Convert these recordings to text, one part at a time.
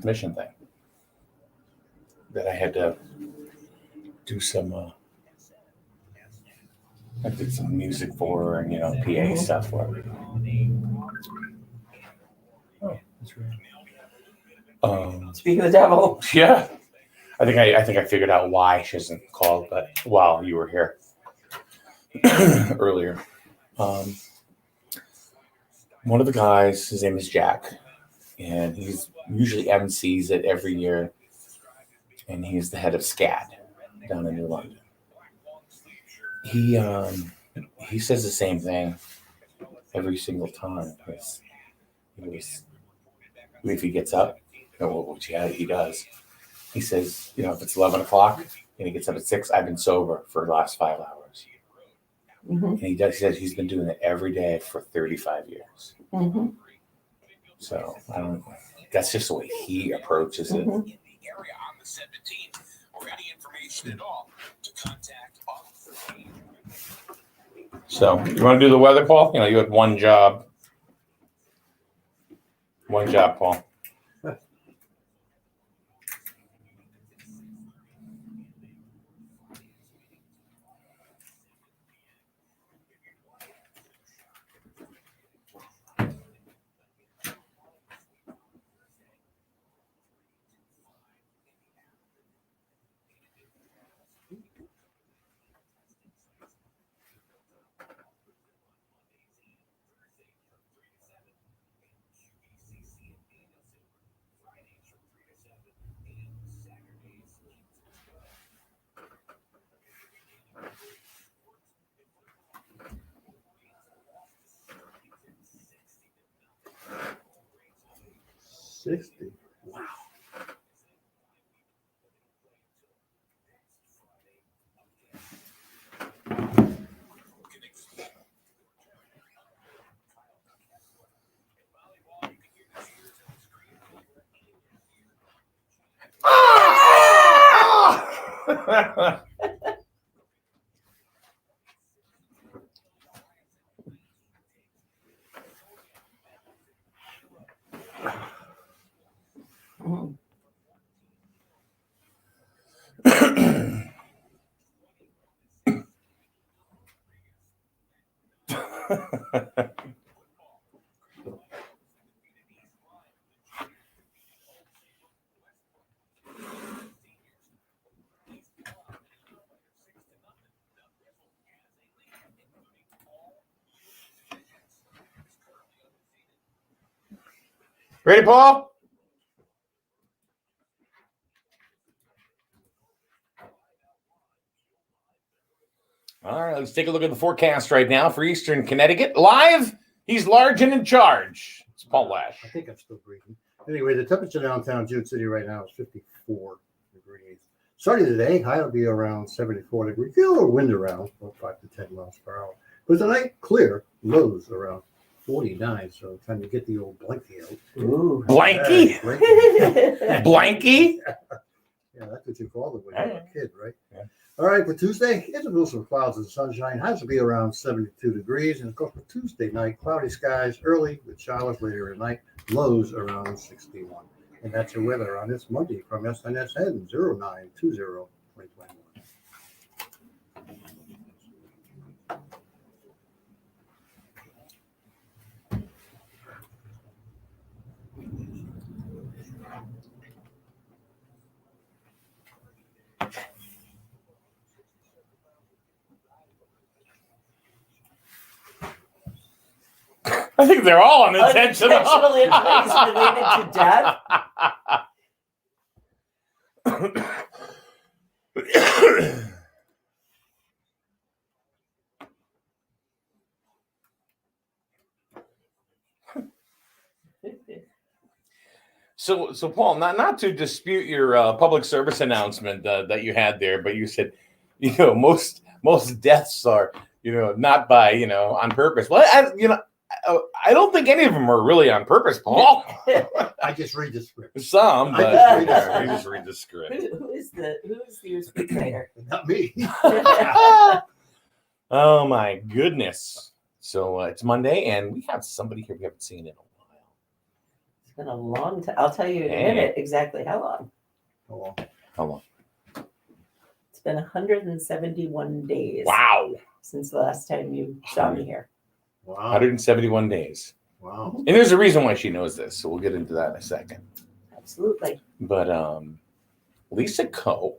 mission thing that I had to do some. I did some music for and PA stuff for. Oh, that's right. Speaking of the devil. Yeah, I think I figured out why she hasn't called, but while you were here earlier, one of the guys, his name is Jack, and he's usually MCs it every year, and he's the head of SCAD down in New London. He says the same thing every single time. If he gets up, which he does, he says, if it's 11 o'clock and he gets up at 6, I've been sober for the last 5 hours. Mm-hmm. And he says he's been doing it every day for 35 years. Mm-hmm. So that's just the way he approaches it. Mm-hmm. So you want to do the weather, Paul? You had one job. One job, Paul. Wow. Ready, Paul? All right, let's take a look at the forecast right now for Eastern Connecticut. Live, he's large and in charge. It's Paul Lash. I think I'm still breathing. Anyway, the temperature downtown Jude City right now is 54 degrees. Starting today, high will be around 74 degrees. Feel a little wind around, about 5 to 10 miles per hour. But tonight, clear, lows around 49, so time to get the old blankie out. Ooh. Blankie? Blankie? Yeah, that's what you called it when you were a kid, right? Yeah. All right, for Tuesday, intervals of clouds and sunshine. Highs will be around 72 degrees. And of course, for Tuesday night, cloudy skies early with showers later at night. Lows around 61. And that's your weather on this Monday from SNSN 0920-2021. I think they're all unintentional. Unintentional injuries related to death. So Paul, not to dispute your public service announcement that you had there, but you said, most deaths are, not by, on purpose. Well, I don't think any of them are really on purpose, Paul. I just read the script. Some, but I just read the script. Who is your speechwriter? Not me. Oh my goodness! So it's Monday, and we have somebody here we haven't seen in a while. It's been a long time. I'll tell you in a Hey. minute exactly how long. How long? How long? It's been 171 days Wow. since the last time you saw me here. Wow. 171 days. Wow. And there's a reason why she knows this, so we'll get into that in a second. Absolutely. But Lisa Coe,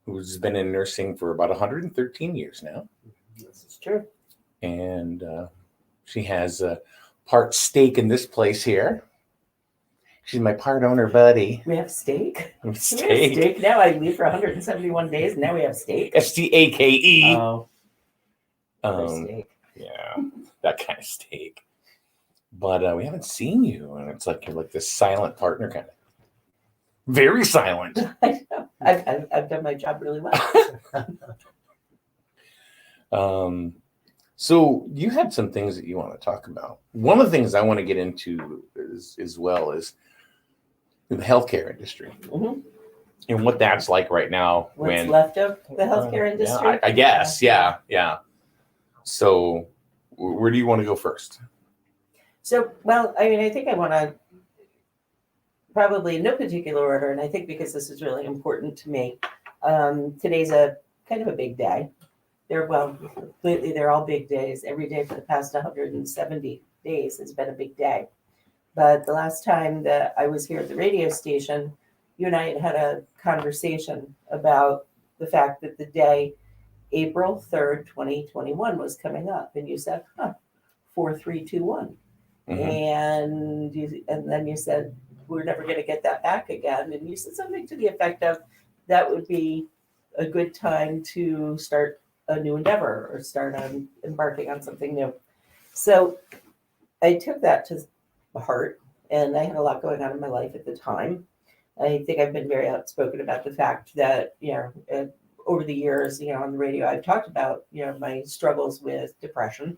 who's been in nursing for about 113 years now, This is true. and she has a part stake in this place here. She's my part owner buddy. We have steak. We have Steak. steak now. I leave for 171 days, and now we have steak. STAKE. Oh, steak. Yeah, that kind of steak. But we haven't seen you, and it's like you're like this silent partner kind of. Very silent. I know. I've done my job really well. So you had some things that you want to talk about. One of the things I want to get into is as well is the healthcare industry Mhm. and what that's like right now. What's left of the healthcare industry? Yeah, I guess. Yeah. So where do you want to go first? So, well, I mean, I think I want to probably in no particular order, and I think because this is really important to me. Today's a kind of a big day. Lately they're all big days. Every day for the past 170 days has been a big day. But the last time that I was here at the radio station, you and I had a conversation about the fact that the day April 3rd, 2021 was coming up. And you said, 4321. Mhm. And then you said, we're never going to get that back again. And you said something to the effect of that would be a good time to start a new endeavor or start on embarking on something new. So I took that to heart, and I had a lot going on in my life at the time. I think I've been very outspoken about the fact that, over the years, on the radio, I've talked about, my struggles with depression,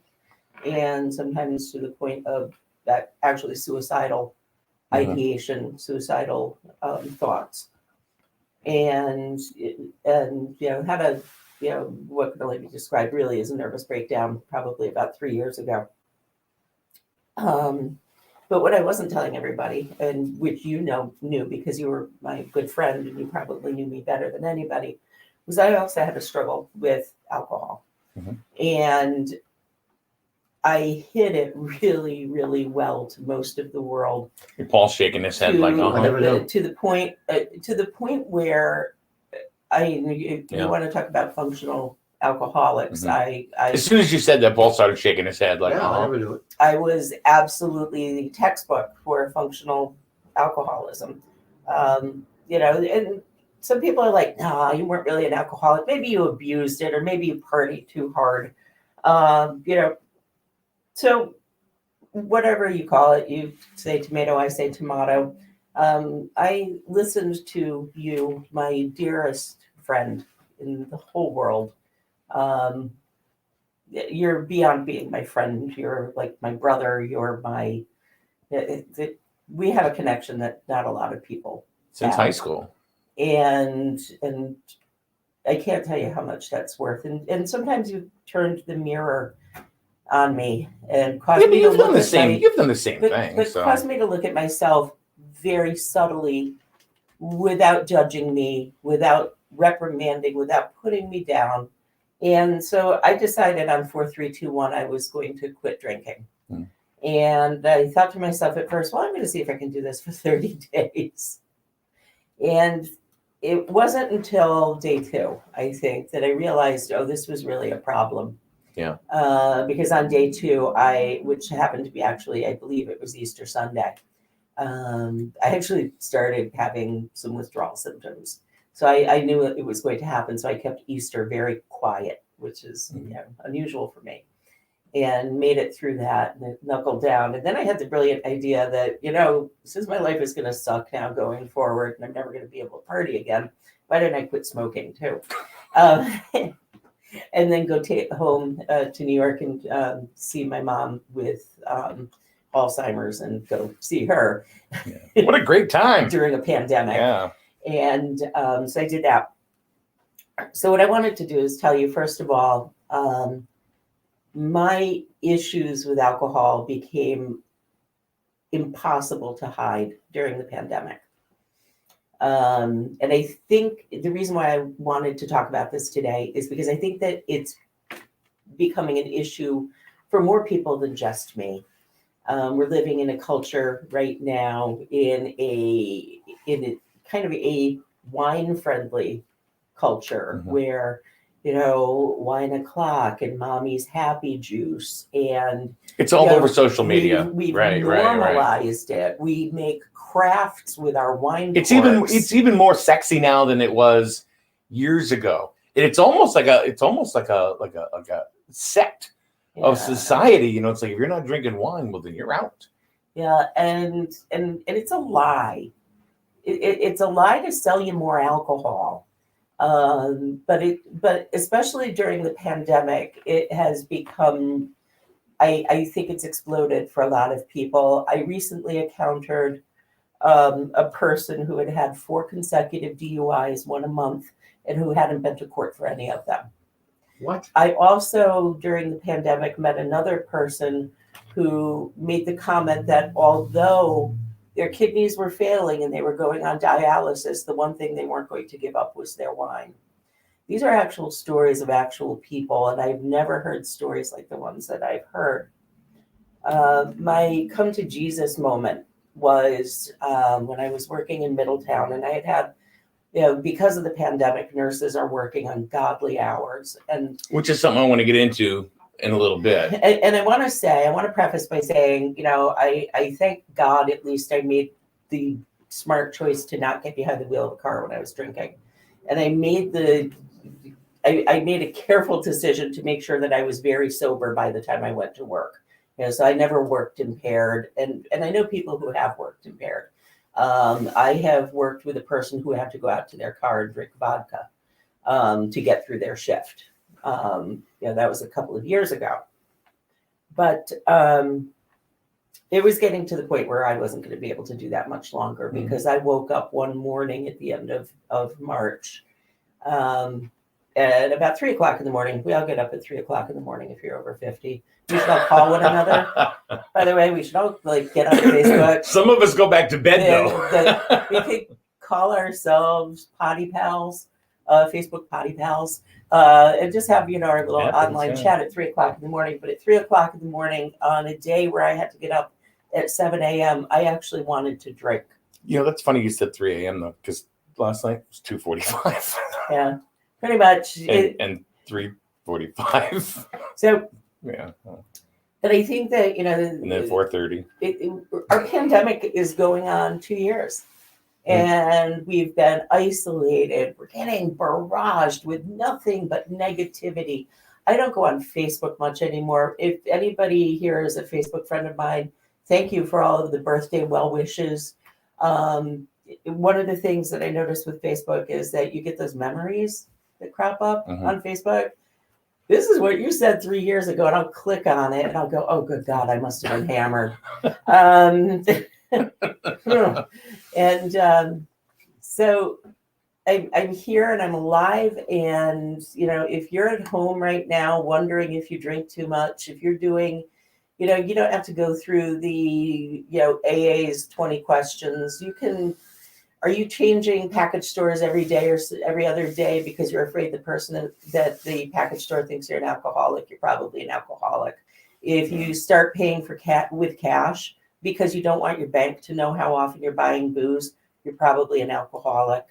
and sometimes to the point of that actually suicidal ideation, suicidal thoughts, and had a what can only be described really as a nervous breakdown probably about 3 years ago. But what I wasn't telling everybody, and which knew because you were my good friend and you probably knew me better than anybody, was I also had a struggle with alcohol, and I hid it really, really well to most of the world. Paul's shaking his head like, to the point where you want to talk about functional alcoholics. As soon as you said that, Paul started shaking his head like, I never do it. I was absolutely the textbook for functional alcoholism. And some people are like, nah, you weren't really an alcoholic. Maybe you abused it, or maybe you partied too hard. So whatever you call it, you say tomato, I say tomato. I listened to you, my dearest friend in the whole world. You're beyond being my friend. You're like my brother. You're my. We have a connection that not a lot of people since have. High school, and I can't tell you how much that's worth. And sometimes you turned the mirror on me and caused me to look at You've done the same thing. But caused me to look at myself very subtly, without judging me, without reprimanding, without putting me down. And so I decided on 4321 I was going to quit drinking. And I thought to myself at first, well, I'm going to see if I can do this for 30 days. And it wasn't until day 2, I think, that I realized, this was really a problem. Yeah. Because on day 2, which happened to be actually, I believe it was Easter Sunday, I actually started having some withdrawal symptoms. So I knew it was going to happen. So I kept Easter very quiet, which is unusual for me, and made it through that and knuckled down. And then I had the brilliant idea that, since my life is going to suck now going forward and I'm never going to be able to party again, why don't I quit smoking too? And then go home to New York and see my mom with Alzheimer's and go see her. Yeah. What a great time. During a pandemic. Yeah. And so I did that. So what I wanted to do is tell you, first of all, my issues with alcohol became impossible to hide during the pandemic. And I think the reason why I wanted to talk about this today is because I think that it's becoming an issue for more people than just me. We're living in a culture right now in a kind of a wine friendly culture where, wine o'clock and mommy's happy juice, and it's all over social media. We've right. normalized it. We make crafts with our wine. It's corks. even more sexy now than it was years ago. It's almost like a sect of society. It's like, if you're not drinking wine, well, then you're out. Yeah, and it's a lie. It's a lie to sell you more alcohol. But especially during the pandemic, it has become, I think it's exploded for a lot of people. I recently encountered a person who had 4 consecutive DUIs, 1 a month, and who hadn't been to court for any of them. What? I also, during the pandemic, met another person who made the comment that although their kidneys were failing and they were going on dialysis, the one thing they weren't going to give up was their wine. These are actual stories of actual people, and I've never heard stories like the ones that I've heard. My come to Jesus moment was when I was working in Middletown, and I had because of the pandemic, nurses are working ungodly hours, and which is something I want to get into in a little bit. And I want to preface by saying, I thank God at least I made the smart choice to not get behind the wheel of a car when I was drinking, and I made a careful decision to make sure that I was very sober by the time I went to work. So I never worked impaired, and I know people who have worked impaired. I have worked with a person who had to go out to their car and drink vodka to get through their shift. That was a couple of years ago. But it was getting to the point where I wasn't going to be able to do that much longer because I woke up one morning at the end of March at about 3:00 in the morning. We all get up at 3:00 in the morning if you're over 50. We should all call one another. By the way, we should all get on Facebook. Some of us go back to bed though. We could call ourselves potty pals, Facebook potty pals, and just have our little online chat at 3:00 in the morning. But at 3:00 in the morning on a day where I had to get up at 7 a.m., I actually wanted to drink. That's funny you said 3 a.m. though, because last night was 2:45. Yeah, pretty much. And 3:45. So. Yeah. But I think that, and then 4:30. Our pandemic is going on 2 years, and we've been isolated. We're getting barraged with nothing but negativity. I don't go on Facebook much anymore. If anybody here is a Facebook friend of mine, thank you for all of the birthday well wishes. One of the things that I noticed with Facebook is that you get those memories that crop up on Facebook. This is what you said 3 years ago, and I'll click on it and I'll go, oh, good God, I must have been hammered. So I'm here and I'm alive. And, if you're at home right now wondering if you drink too much, if you're doing, you don't have to go through the, AA's 20 questions. Are you changing package stores every day or every other day because you're afraid the person that the package store thinks you're an alcoholic? You're probably an alcoholic. If you start paying with cash because you don't want your bank to know how often you're buying booze, you're probably an alcoholic.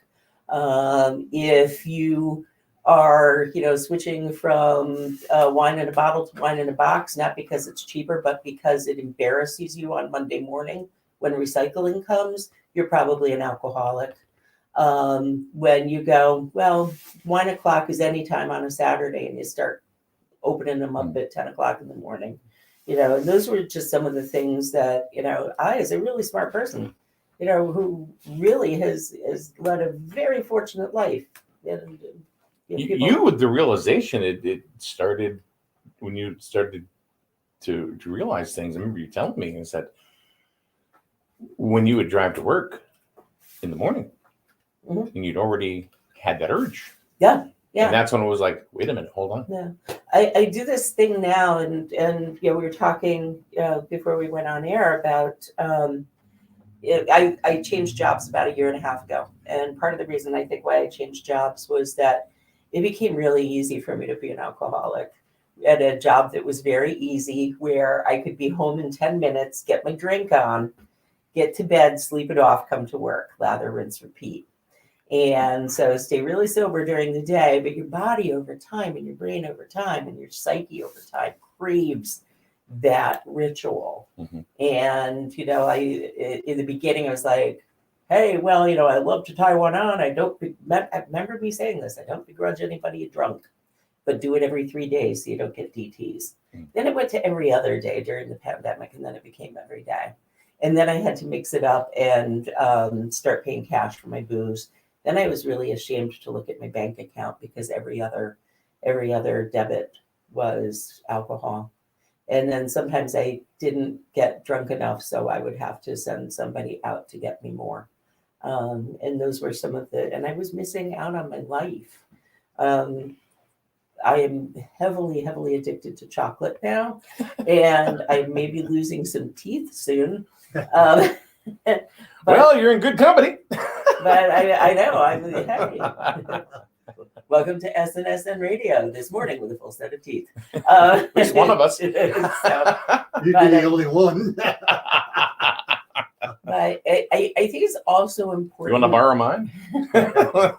If you are, switching from wine in a bottle to wine in a box, not because it's cheaper, but because it embarrasses you on Monday morning when recycling comes, you're probably an alcoholic. When you go, well, wine o'clock is any time on a Saturday, and you start opening them up at 10 o'clock in the morning, and those were just some of the things that, I, as a really smart person, who really has led a very fortunate life. And, you with the realization, it started when you started to realize things. I remember you telling me, and said, when you would drive to work in the morning and you'd already had that urge. Yeah. Yeah. And that's when it was like, wait a minute, hold on. Yeah, I do this thing now, and we were talking before we went on air about I changed jobs about a year and a half ago, and part of the reason I think why I changed jobs was that it became really easy for me to be an alcoholic at a job that was very easy, where I could be home in 10 minutes, get my drink on, get to bed, sleep it off, come to work, lather, rinse, repeat. And so stay really sober during the day, but your body over time and your brain over time and your psyche over time craves that ritual. And, in the beginning, I was like, hey, well, I love to tie one on. I remember me saying this. I don't begrudge anybody drunk, but do it every 3 days so you don't get DTs. Then it went to every other day during the pandemic, and then it became every day. And then I had to mix it up and start paying cash for my booze. Then I was really ashamed to look at my bank account because every other debit was alcohol. And then sometimes I didn't get drunk enough, so I would have to send somebody out to get me more. And those were some of and I was missing out on my life. I am heavily, heavily addicted to chocolate now, and I may be losing some teeth soon. Well, you're in good company. But I know. Hey. Welcome to SNSN Radio this morning with a full set of teeth. At least one of us. You'd be the only one. But I think it's also important. You want to borrow mine? I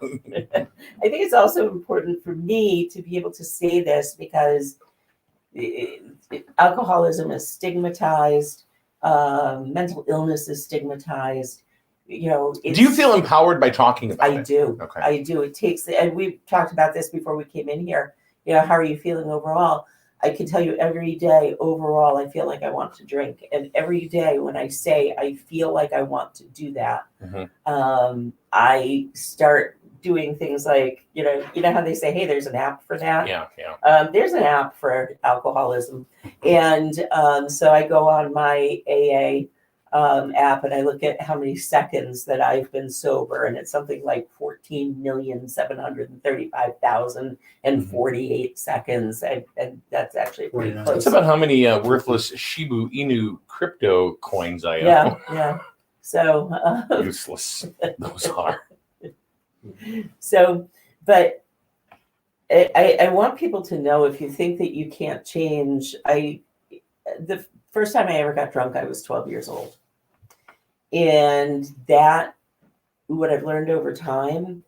think it's also important for me to be able to say this because alcoholism is stigmatized. Mental illness is stigmatized. Do you feel empowered by talking about it? I do. Okay. I do. It takes, and we've talked about this before we came in here. How are you feeling overall? I can tell you every day overall, I feel like I want to drink. And every day when I say I feel like I want to do that, I start doing things like, how they say, hey, there's an app for that. Yeah. There's an app for alcoholism. And so I go on my AA app and I look at how many seconds that I've been sober, and it's something like 14,735,048 seconds. And that's actually pretty close. It's about how many worthless Shibu Inu crypto coins I own. Yeah. So useless those are. So, but I want people to know, if you think that you can't change, the first time I ever got drunk, I was 12 years old. And what I've learned over time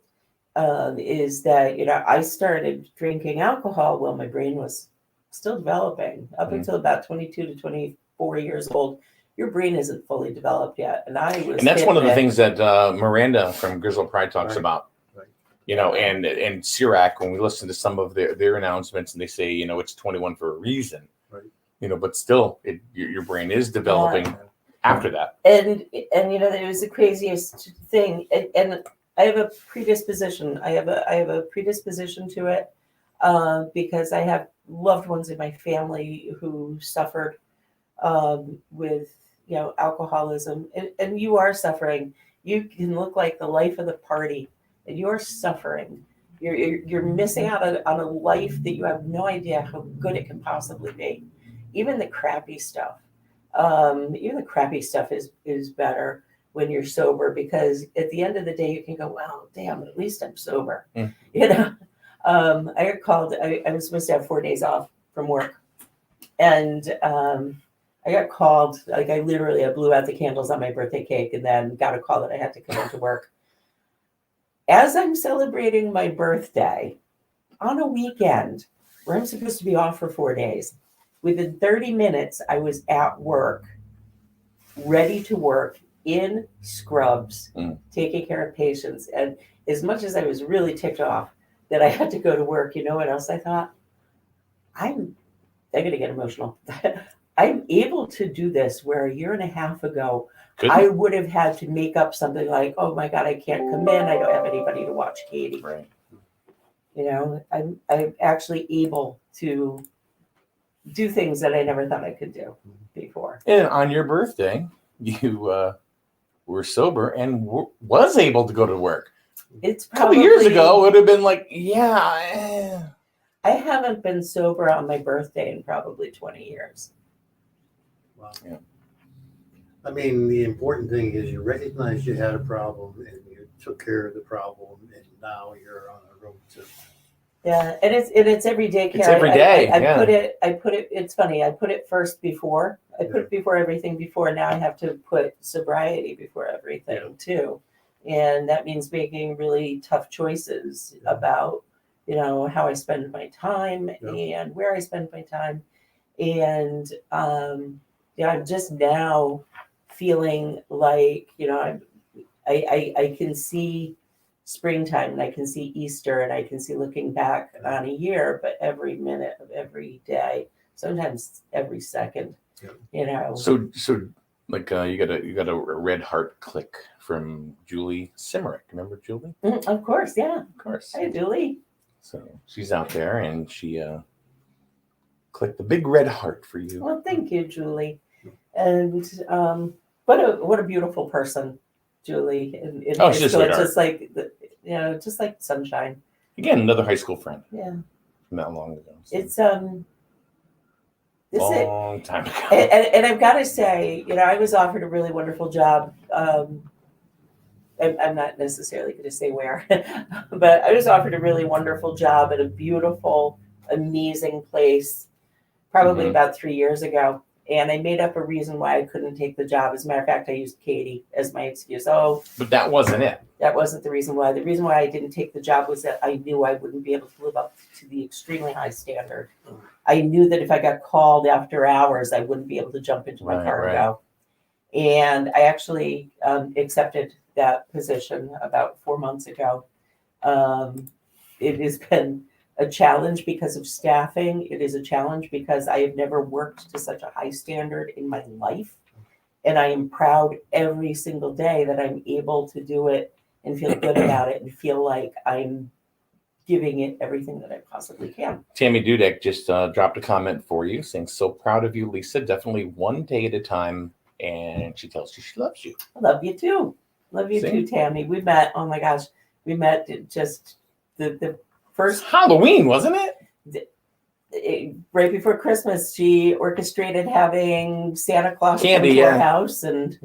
is that, I started drinking alcohol while my brain was still developing. Up until about 22 to 24 years old, your brain isn't fully developed yet. And that's one of the things that Miranda from Grizzle Pride talks about. And Sirac, when we listen to some of their announcements, and they say, it's 21 for a reason. But still, your brain is developing after that. And it was the craziest thing. And I have a predisposition. I have a predisposition to it because I have loved ones in my family who suffered with alcoholism. And you are suffering. You can look like the life of the party, and you're suffering. You're missing out on a life that you have no idea how good it can possibly be. Even the crappy stuff. Is better when you're sober, because at the end of the day you can go, well, damn, at least I'm sober. I got called. I was supposed to have 4 days off from work, and I got called. Like I blew out the candles on my birthday cake, and then got a call that I had to come into work. As I'm celebrating my birthday on a weekend where I'm supposed to be off for 4 days. Within 30 minutes, I was at work, ready to work in scrubs, taking care of patients. And as much as I was really ticked off that I had to go to work, you know what else I thought? I'm going to get emotional. I'm able to do this where a year and a half ago, I would have had to make up something like, oh my God, I can't come in. I don't have anybody to watch Katie. Right. I'm actually able to do things that I never thought I could do before. And on your birthday, you were sober and was able to go to work. It's A couple probably years ago, it would have been like, yeah. I haven't been sober on my birthday in probably 20 years. Wow. Yeah. I mean, the important thing is you recognized you had a problem and you took care of the problem, and now you're on a road to. Yeah, and it's every day. It's every day, I yeah. put it. It's funny. I put it first before. I put it before everything before. Now I have to put sobriety before everything too, and that means making really tough choices about how I spend my time and where I spend my time, and I'm just now feeling like I can see springtime and I can see Easter and I can see looking back on a year, but every minute of every day, sometimes every second, So like you got a red heart click from Julie Simmerick. Remember Julie? Of course, yeah. Of course. Hi, Julie. So she's out there and she clicked the big red heart for you. Well, thank you, Julie. And what a beautiful person, Julie. In high she's a school. sweetheart. Just like just like sunshine. Again, another high school friend. Yeah. From that long ago. So. It's long time ago. And I've got to say, I was offered a really wonderful job. I'm not necessarily going to say where, but I was offered a really wonderful job at a beautiful, amazing place, probably about 3 years ago. And I made up a reason why I couldn't take the job. As a matter of fact, I used Katie as my excuse. But that wasn't it. That wasn't the reason why. The reason why I didn't take the job was that I knew I wouldn't be able to live up to the extremely high standard. I knew that if I got called after hours, I wouldn't be able to jump into my car and go. And I actually accepted that position about 4 months ago. It has been a challenge because of staffing. It is a challenge because I have never worked to such a high standard in my life. And I am proud every single day that I'm able to do it and feel good about it and feel like I'm giving it everything that I possibly can. Tammy Dudek just dropped a comment for you saying, so proud of you, Lisa. Definitely one day at a time. And she tells you she loves you. I love you too. Love you too, Tammy. We met, oh my gosh, we met just the first Halloween, wasn't it? Right before Christmas. She orchestrated having Santa Claus Candy, come to our house, and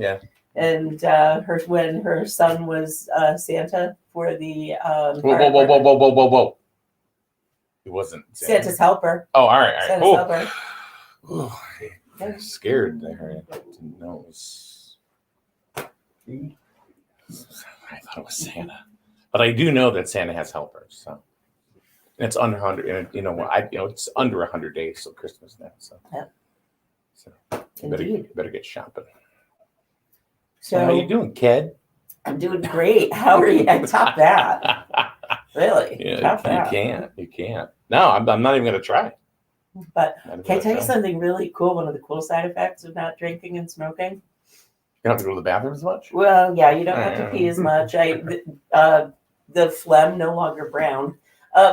when her son was Santa for the whoa. It wasn't Santa's helper. Oh, all right. Santa's helper. Oh, I was scared there. I didn't know it was. I thought it was Santa, but I do know that Santa has helpers. So and it's under 100. It's under 100 days till Christmas now. So So better get shopping. So how you doing, kid? I'm doing great. How are you? I top that. Really? Yeah, Top that. You can't. No, I'm not even gonna try. But can I tell you something really cool? One of the cool side effects of not drinking and smoking. You don't have to go to the bathroom as much? Well, yeah, you don't have to pee as much. The phlegm no longer brown. No,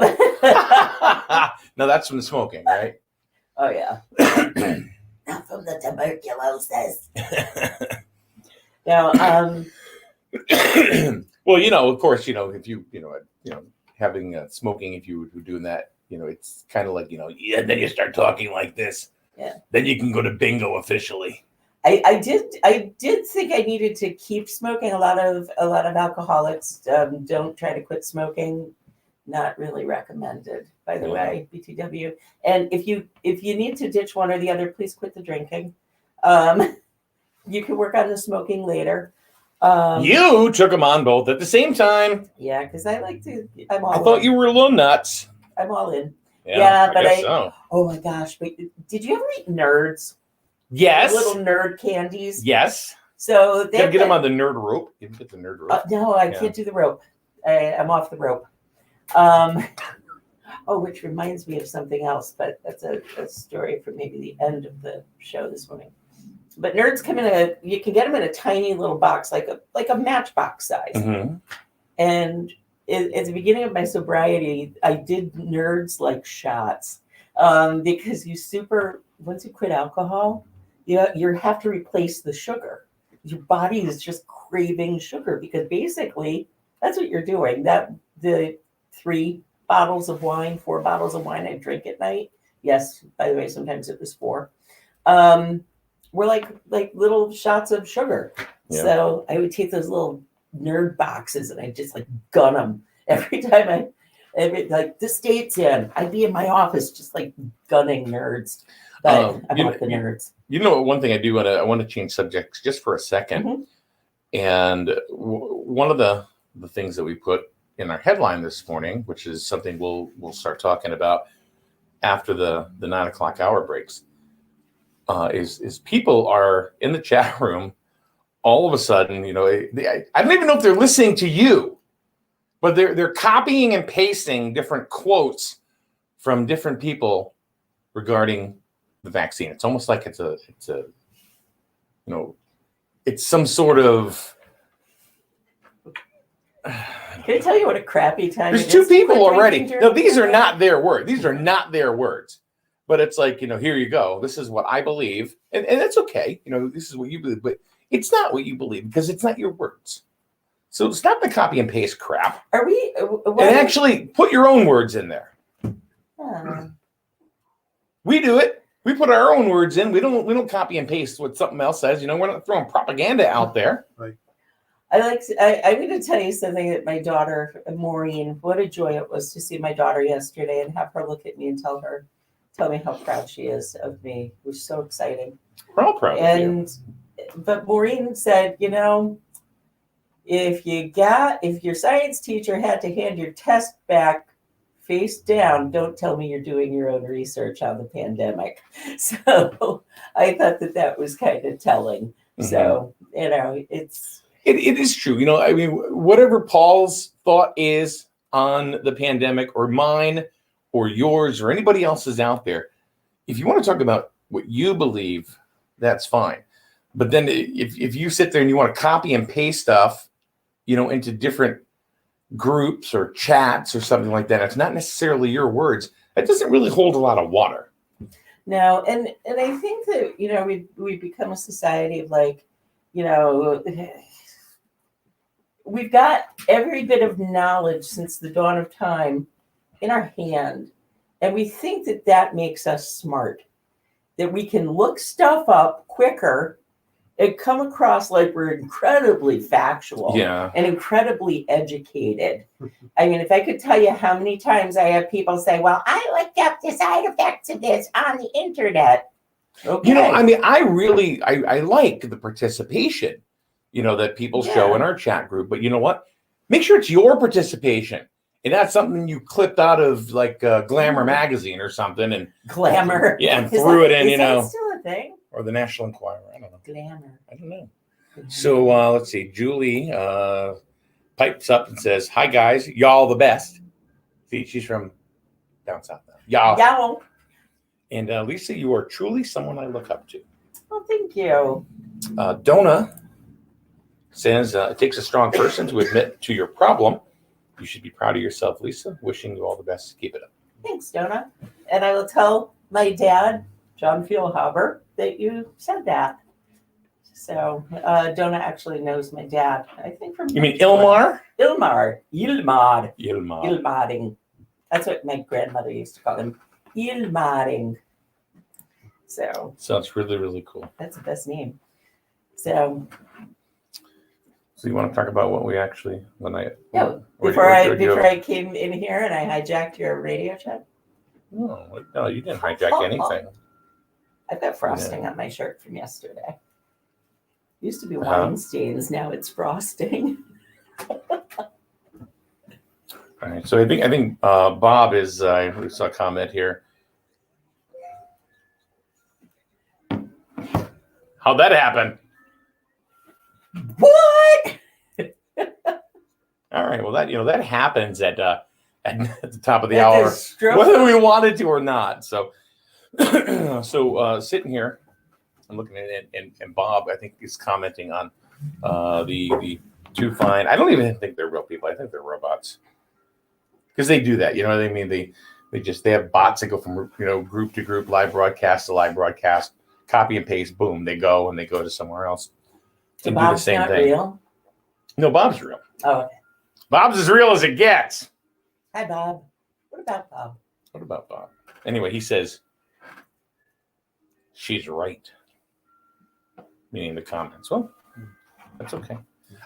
that's from the smoking, right? Oh yeah. Not from the tuberculosis. Now, well, of course, if you having smoking, if you were doing that, it's kind of like, then you start talking like this. Yeah. Then you can go to bingo officially. I did think I needed to keep smoking. A lot of alcoholics don't try to quit smoking. Not really recommended, by the way, BTW. And if you need to ditch one or the other, please quit the drinking. You can work on the smoking later. You took them on both at the same time. Yeah, because I thought you were a little nuts. I'm all in. Yeah, but so. Oh my gosh! But did you ever eat Nerds? Yes. The little nerd candies. Yes. So they get them on the nerd rope. You can get the nerd rope. No, I can't do the rope. I'm off the rope. Which reminds me of something else, but that's a story for maybe the end of the show this morning. But Nerds come you can get them in a tiny little box, like a matchbox size. Mm-hmm. And at the beginning of my sobriety, I did Nerds like shots, because once you quit alcohol, you have to replace the sugar. Your body is just craving sugar because basically That's what you're doing. That the 3 bottles of wine, 4 bottles of wine I drink at night. Yes, by the way, sometimes it was 4. Were like little shots of sugar. Yeah. So I would take those little nerd boxes and I just like gun them every time like this date's in. I'd be in my office just like gunning nerds. But I'm not the nerds. You know, one thing I want to change subjects just for a second. Mm-hmm. And one of the things that we put in our headline this morning, which is something we'll start talking about after the 9 o'clock hour breaks, is people are in the chat room all of a sudden, you know, I don't even know if they're listening to you, but they're copying and pasting different quotes from different people regarding the vaccine. It's almost like it's a you know, it's some sort of. Can I tell you what a crappy time? There's 2 people already. No, these are not their words. These are not their words. But it's like, you know, here you go. This is what I believe, and that's okay. You know, this is what you believe, but it's not what you believe because it's not your words. So stop the copy and paste crap. Are we? And actually put your own words in there. We do it. We put our own words in. We don't copy and paste what something else says. You know, we're not throwing propaganda out there. Right. I'm going to tell you something that my daughter, Maureen, what a joy it was to see my daughter yesterday and have her look at me and tell me how proud she is of me. It was so exciting. We're all proud of you. But Maureen said, you know, if your science teacher had to hand your test back face down, don't tell me you're doing your own research on the pandemic. So I thought that was kind of telling. Mm-hmm. So, you know, It is true. You know, I mean, whatever Paul's thought is on the pandemic or mine or yours or anybody else's out there, if you want to talk about what you believe, that's fine. But then if you sit there and you want to copy and paste stuff, you know, into different groups or chats or something like that, it's not necessarily your words. That doesn't really hold a lot of water. No, and I think that, you know, we become a society of like, you know, we've got every bit of knowledge since the dawn of time in our hand. And we think that makes us smart, that we can look stuff up quicker and come across like we're incredibly factual and incredibly educated. I mean, if I could tell you how many times I have people say, well, I looked up the side effects of this on the internet. Okay. You know, I mean, I like the participation, you know, that people show in our chat group. But you know what? Make sure it's your participation. And that's something you clipped out of like Glamour magazine or something. And Glamour. Yeah, and threw it in, you know. Is that still a thing? Or the National Enquirer. I don't know. Glamour. I don't know. So let's see. Julie pipes up and says, hi, guys. Y'all the best. See, she's from down south now. Y'all. And Lisa, you are truly someone I look up to. Oh, thank you. Donna says, it takes a strong person to admit to your problem. You should be proud of yourself, Lisa. Wishing you all the best. Keep it up. Thanks, Donna. And I will tell my dad, John Feelhaber, that you said that. So Donna actually knows my dad. I think from. You mean Ilmar? Ilmaring. That's what my grandmother used to call him. Ilmaring. So. Sounds really, really cool. That's the best name. So you want to talk about what we actually before I came in here and I hijacked your radio chat? No, you didn't hijack anything. I've got frosting on my shirt from yesterday. Used to be wine stains, now it's frosting. All right, so I think Bob is. We saw a comment here. How'd that happen? What? All right. Well, that happens at the top of the hour, whether we wanted to or not. So, sitting here, I'm looking at it, and Bob, I think, is commenting on the two fine. I don't even think they're real people. I think they're robots because they do that. You know what I mean? They have bots that go from group to group, live broadcast to live broadcast, copy and paste, boom, they go to somewhere else. So Bob's not real? No, Bob's real. Oh, okay. Bob's as real as it gets. Hi, Bob. What about Bob? What about Bob? Anyway, he says, she's right. Meaning the comments. Well, that's okay.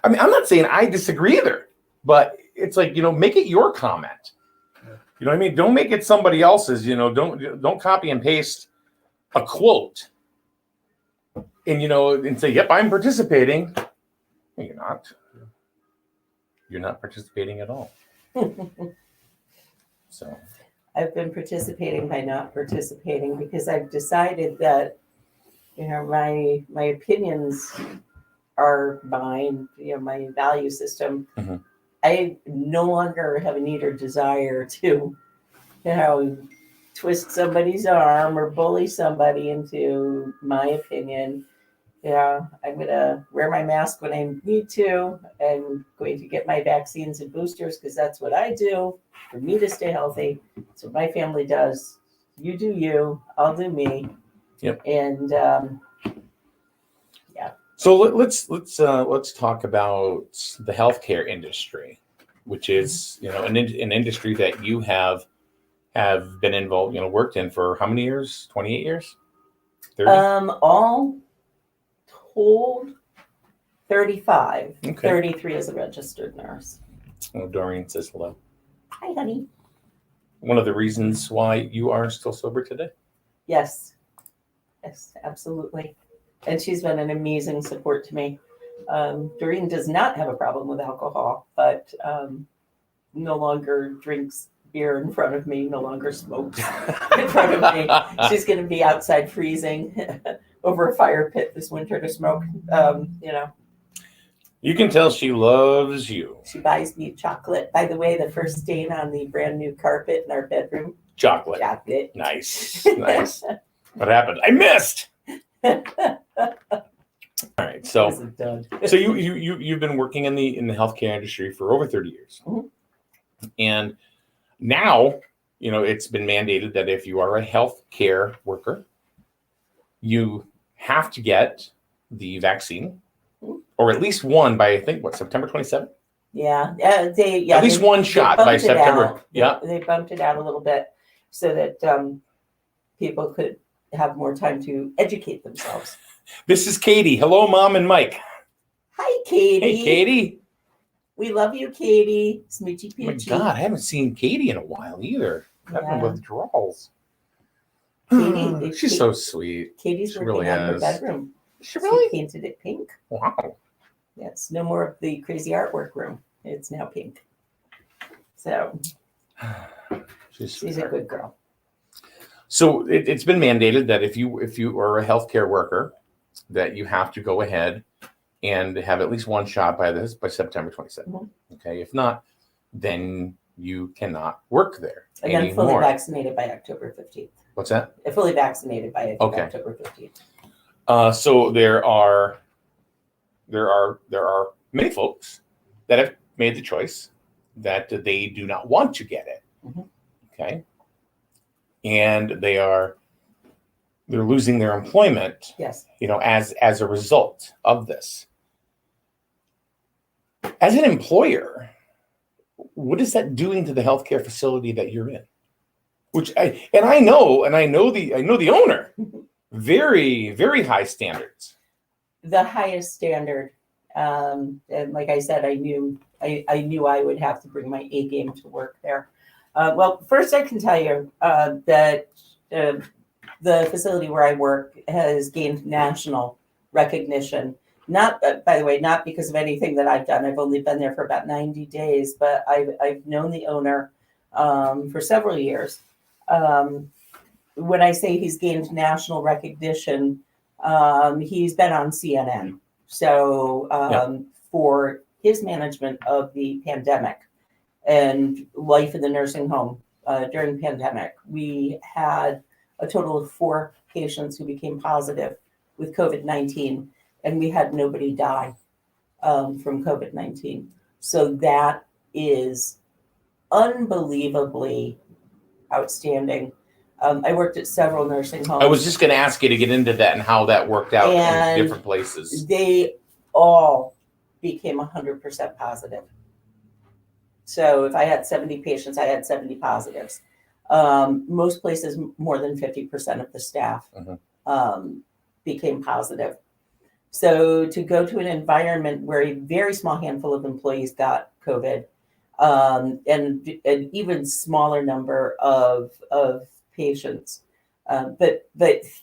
I mean, I'm not saying I disagree either, but it's like, make it your comment. You know what I mean? Don't make it somebody else's, don't copy and paste a quote and, and say, yep, I'm participating. No, you're not. You're not participating at all. So I've been participating by not participating because I've decided that, my opinions are mine, my value system. Mm-hmm. I no longer have a need or desire to, twist somebody's arm or bully somebody into my opinion. I'm going to wear my mask when I need to. I'm going to get my vaccines and boosters because that's what I do for me to stay healthy. That's what my family does. You do you, I'll do me. Yep. And So let's talk about the healthcare industry, which is an industry that you have been involved, worked in for how many years? 28 years? 30? All told, 35. Okay. 33 as a registered nurse. Oh, Doreen says hello. Hi, honey. One of the reasons why you are still sober today? Yes, absolutely. And she's been an amazing support to me. Doreen does not have a problem with alcohol, but no longer drinks beer in front of me, no longer smokes in front of me. She's going to be outside freezing over a fire pit this winter to smoke. You can tell she loves you. She buys me chocolate. By the way, the first stain on the brand new carpet in our bedroom. Chocolate. Nice. What happened? I missed. All right, so you've been working in the healthcare industry for over 30 years, mm-hmm. And now it's been mandated that if you are a healthcare worker, you have to get the vaccine, mm-hmm. or at least one by I think September 27th. Yeah, at least one shot by September. Yeah, they bumped it out a little bit so that people could have more time to educate themselves. This is Katie. Hello, Mom and Mike. Hi, Katie. Hey, Katie. We love you, Katie. Smoochy Peachy. Oh my God, I haven't seen Katie in a while either. Having withdrawals. Katie, she's so sweet. Katie's working on her bedroom. She really painted it pink. Wow. Yes, no more of the crazy artwork room. It's now pink. So she's a good girl. So it's been mandated that if you are a healthcare worker, that you have to go ahead and have at least one shot by September 27th. Mm-hmm. Okay, if not, then you cannot work there Again, anymore. Fully vaccinated by October 15th. What's that? Fully vaccinated by October 15th. So there are many folks that have made the choice that they do not want to get it. Mm-hmm. Okay. And they're losing their employment. Yes. As a result of this. As an employer, what is that doing to the healthcare facility that you're in? I know the owner. Very, very high standards. The highest standard. And like I said, I knew I would have to bring my A game to work there. Well, first I can tell you that the facility where I work has gained national recognition. Not, by the way, not because of anything that I've done. I've only been there for about 90 days, but I've known the owner for several years. When I say he's gained national recognition, he's been on CNN. So for his management of the pandemic and life in the nursing home during the pandemic, we had a total of 4 patients who became positive with COVID-19, and we had nobody die from COVID-19. So that is unbelievably outstanding. I worked at several nursing homes. I was just going to ask you to get into that and how that worked out in different places. They all became 100% positive. So if I had 70 patients, I had 70 positives. Most places, more than 50% of the staff became positive. So to go to an environment where a very small handful of employees got COVID, and an even smaller number of patients, but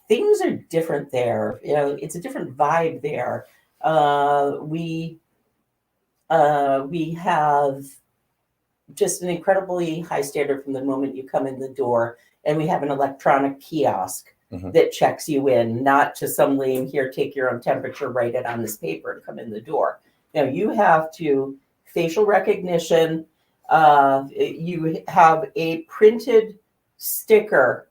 things are different there. You know, it's a different vibe there. We have just an incredibly high standard from the moment you come in the door, and we have an electronic kiosk that checks you in, not just some lame here, take your own temperature, write it on this paper, and come in the door. Now you have to facial recognition. You have a printed sticker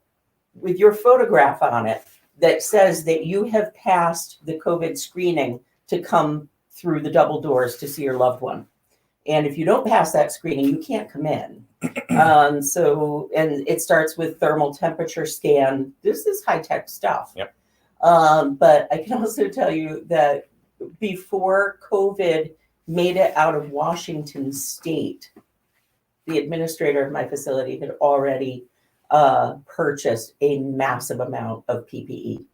with your photograph on it that says that you have passed the COVID screening to come through the double doors to see your loved one. And if you don't pass that screening, you can't come in. And it starts with thermal temperature scan. This is high-tech stuff. Yep. But I can also tell you that before COVID made it out of Washington State, the administrator of my facility had already purchased a massive amount of PPE.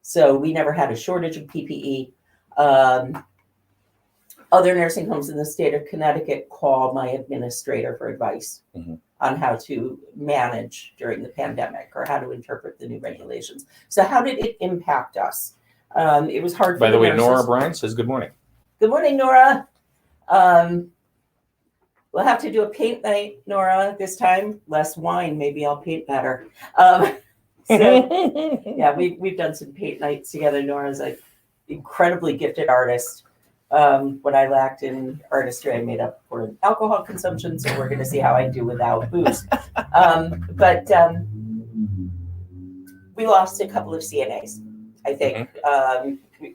So we never had a shortage of PPE. Other nursing homes in the state of Connecticut call my administrator for advice on how to manage during the pandemic or how to interpret the new regulations. So how did it impact us? It was hard. By the way, Nora Bryan says good morning. Good morning, Nora. We'll have to do a paint night, Nora, this time. Less wine, maybe I'll paint better. Yeah, we've done some paint nights together. Nora's an incredibly gifted artist. What I lacked in artistry, I made up for alcohol consumption. So we're going to see how I do without booze. But we lost a couple of CNAs, I think,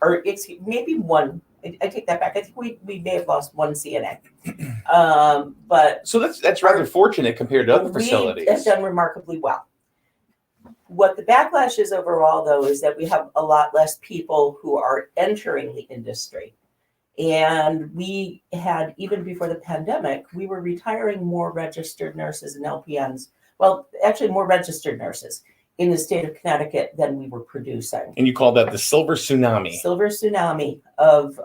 or it's maybe one. I take that back. I think we may have lost one CNA. But so that's rather fortunate compared to other facilities. We have done remarkably well. What the backlash is overall, though, is that we have a lot less people who are entering the industry. And we had, even before the pandemic, we were retiring more registered nurses and LPNs. Well, actually more registered nurses in the state of Connecticut than we were producing. And you call that the silver tsunami. Silver tsunami of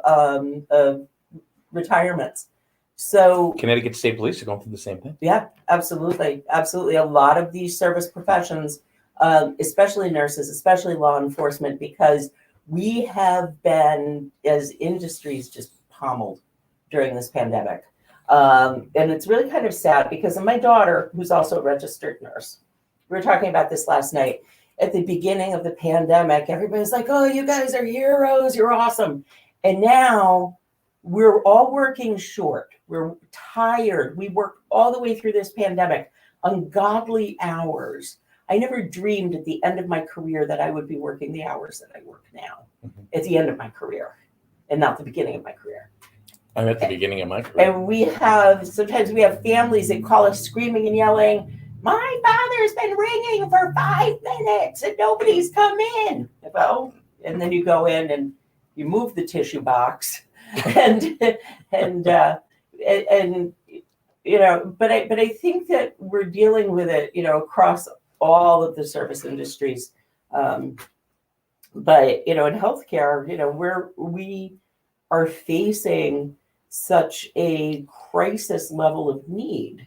retirements. So Connecticut State Police are going through the same thing. Yeah, absolutely. Absolutely. A lot of these service professions, especially nurses, especially law enforcement, because we have been, as industries, just pommeled during this pandemic. And it's really kind of sad because of my daughter, who's also a registered nurse. We were talking about this last night. At the beginning of the pandemic, everybody's like, oh, you guys are heroes. You're awesome. And now we're all working short. We're tired. We worked all the way through this pandemic, ungodly hours. I never dreamed at the end of my career that I would be working the hours that I work now at the end of my career and not the beginning of my career. I'm at the beginning of my career. And sometimes we have families that call us screaming and yelling, my father's been ringing for 5 minutes and nobody's come in. Well, and then you go in and you move the tissue box and you know, but I think that we're dealing with it, you know, across all of the service industries. But, you know, in healthcare, you know, we are facing such a crisis level of need.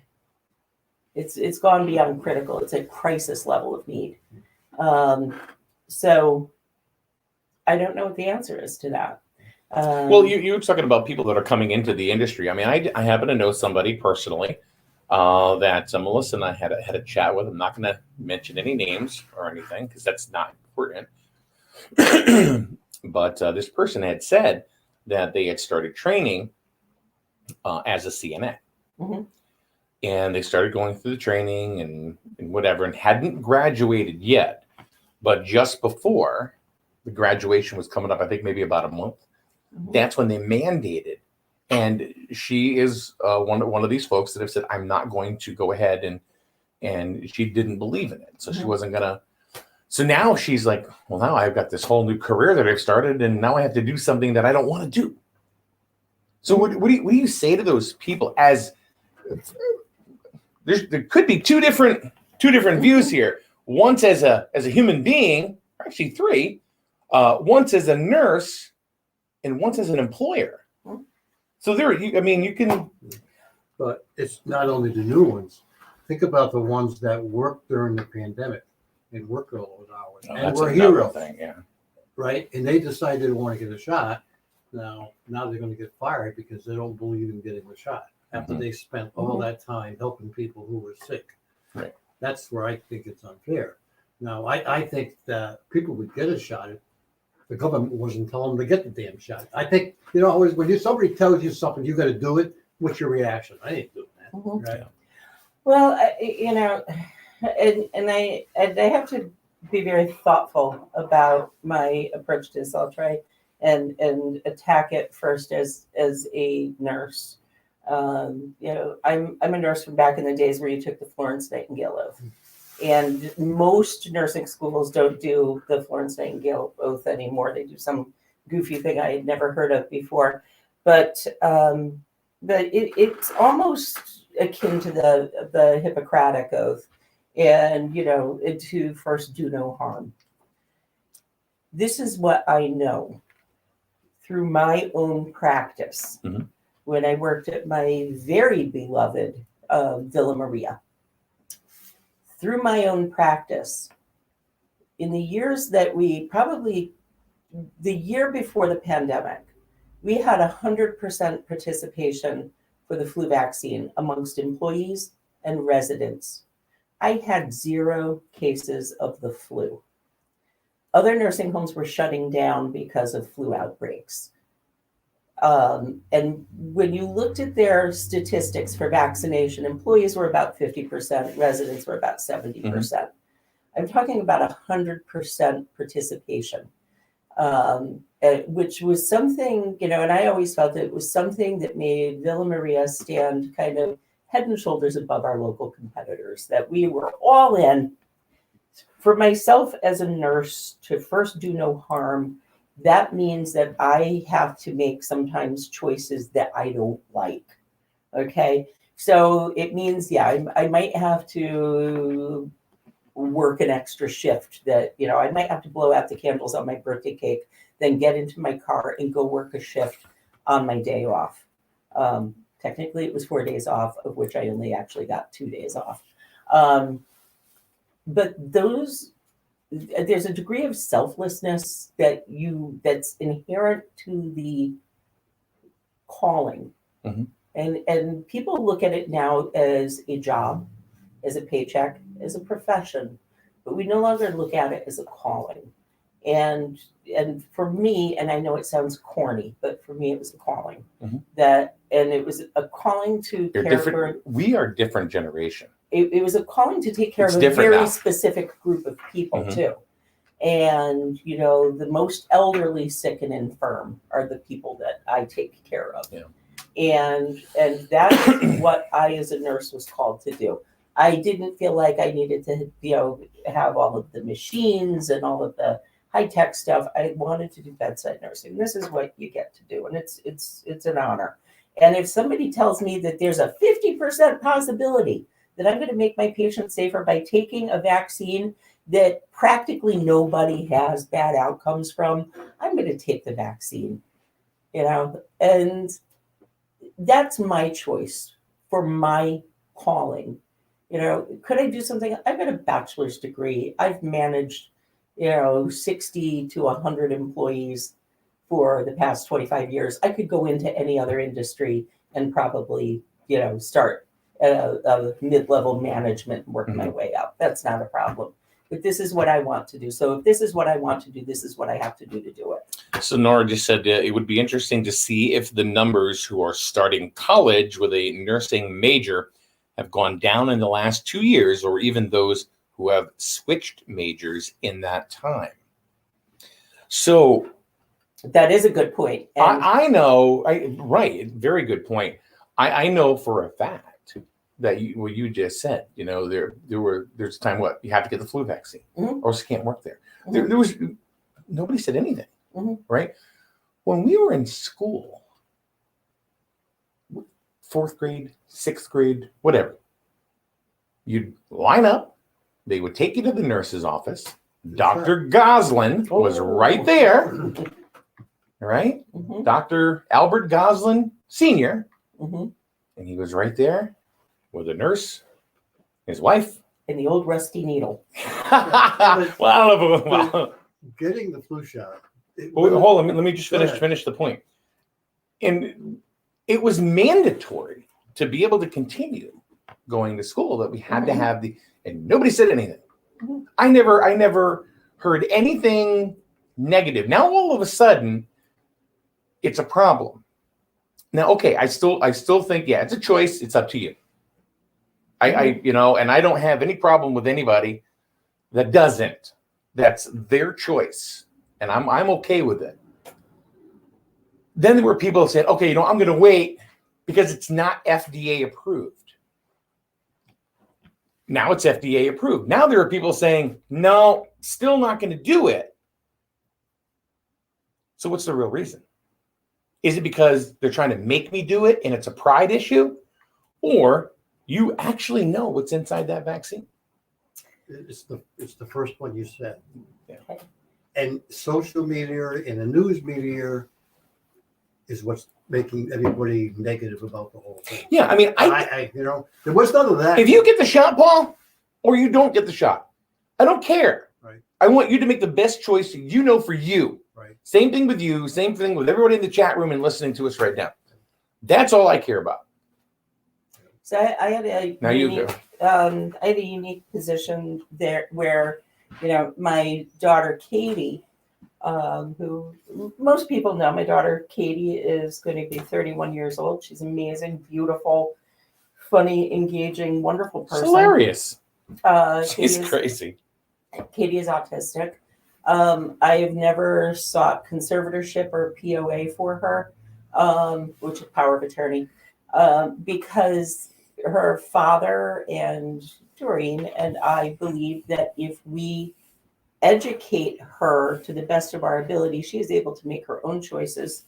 It's gone beyond critical. It's a crisis level of need. So I don't know what the answer is to that. Well, you were talking about people that are coming into the industry. I mean, I happen to know somebody personally that Melissa and I had a chat with. I'm not going to mention any names or anything because that's not important. But this person had said that they had started training as a CNA. And they started going through the training and whatever and hadn't graduated yet. But just before the graduation was coming up, I think maybe about a month, that's when they mandated. And she is one of these folks that have said, I'm not going to go ahead and she didn't believe in it. So she wasn't going to. So now she's like, well, now I've got this whole new career that I've started and now I have to do something that I don't want to do. So what do you say to those people as there could be two different views here. Once as a human being, or actually three. Once as a nurse, and once as an employer. So you can. But it's not only the new ones. Think about the ones that worked during the pandemic and worked all those hours and were heroes, thing, yeah. right? And they decided they didn't want to get a shot. Now they're going to get fired because they don't believe in getting the shot after they spent all that time helping people who were sick. Right. That's where I think it's unfair. Now, I think that people would get a shot if the government wasn't telling them to get the damn shot. I think, when somebody tells you something, you got to do it. What's your reaction? I ain't doing that. Right. Well, and I have to be very thoughtful about my approach to this. I'll try and attack it first as a nurse. I'm a nurse from back in the days where you took the Florence Nightingale oath. And most nursing schools don't do the Florence Nightingale oath anymore. They do some goofy thing I had never heard of before. But it's almost akin to the Hippocratic oath, and to first do no harm. This is what I know through my own practice when I worked at my very beloved Villa Maria. Through my own practice, in the years that the year before the pandemic, we had 100% participation for the flu vaccine amongst employees and residents. I had 0 cases of the flu. Other nursing homes were shutting down because of flu outbreaks. And when you looked at their statistics for vaccination, employees were about 50%, residents were about 70%. I'm talking about 100% participation, which was something, and I always felt that it was something that made Villa Maria stand kind of head and shoulders above our local competitors, that we were all in. For myself as a nurse, to first do no harm, that means that I have to make sometimes choices that I don't like. Okay. So it means, I might have to work an extra shift that, I might have to blow out the candles on my birthday cake, then get into my car and go work a shift on my day off. Technically it was 4 days off, of which I only actually got 2 days off. But there's a degree of selflessness that's inherent to the calling. And people look at it now as a job, as a paycheck, as a profession, but we no longer look at it as a calling. And for me, and I know it sounds corny, but for me it was a calling. And it was a calling to care for. We are a different generation. It was a calling to take care of a very specific group of people too. And, the most elderly, sick, and infirm are the people that I take care of. And that's what I, as a nurse, was called to do. I didn't feel like I needed to, have all of the machines and all of the high-tech stuff. I wanted to do bedside nursing. This is what you get to do, and it's an honor. And if somebody tells me that there's a 50% possibility that I'm going to make my patients safer by taking a vaccine that practically nobody has bad outcomes from, I'm going to take the vaccine, and that's my choice for my calling. Could I do something? I've got a bachelor's degree. I've managed, 60 to 100 employees for the past 25 years. I could go into any other industry and probably, start a mid-level management and work my way up. That's not a problem. But this is what I want to do. So if this is what I want to do, this is what I have to do it. So Nora just said it would be interesting to see if the numbers who are starting college with a nursing major have gone down in the last 2 years, or even those who have switched majors in that time. So that is a good point. I know, right, very good point. I know for a fact that what you just said, there's a time you have to get the flu vaccine, or else you can't work there. There was nobody said anything, right? When we were in school, 4th grade, 6th grade, whatever. You'd line up. They would take you to the nurse's office. Dr. Goslin was right there. All right? Mhm. Dr. Albert Goslin Sr. Mhm. And he was right there with a nurse, his wife. And the old rusty needle. Well, I don't know. Well, Getting the flu shot. hold on. Let me just Go ahead. finish the point. And it was mandatory to be able to continue going to school that we had to have and nobody said anything. Mhm. I never heard anything negative. Now all of a sudden, it's a problem. Now, okay, I still think, yeah, it's a choice. It's up to you. I and I don't have any problem with anybody that doesn't. That's their choice, and I'm okay with it. Then there were people that said, okay, I'm going to wait because it's not FDA approved. Now it's FDA approved. Now there are people saying, no, still not going to do it. So what's the real reason? Is it because they're trying to make me do it and it's a pride issue? Or you actually know what's inside that vaccine? It's the first one you said. Yeah. And social media and the news media is what's making everybody negative about the whole thing. Yeah, I mean, I there was none of that. if you get the shot, Paul, or you don't get the shot, I don't care. Right. I want you to make the best choice for you. Right. Same thing with you. Same thing with everybody in the chat room and listening to us right now. That's all I care about. So I had a Now you go. I had a unique position there where, my daughter Katie, who most people know, my daughter Katie is going to be 31 years old. She's amazing, beautiful, funny, engaging, wonderful person. It's hilarious. She's Katie crazy. Katie is autistic. I have never sought conservatorship or POA for her, which is power of attorney, because her father and Doreen and I believe that if we educate her to the best of our ability, she is able to make her own choices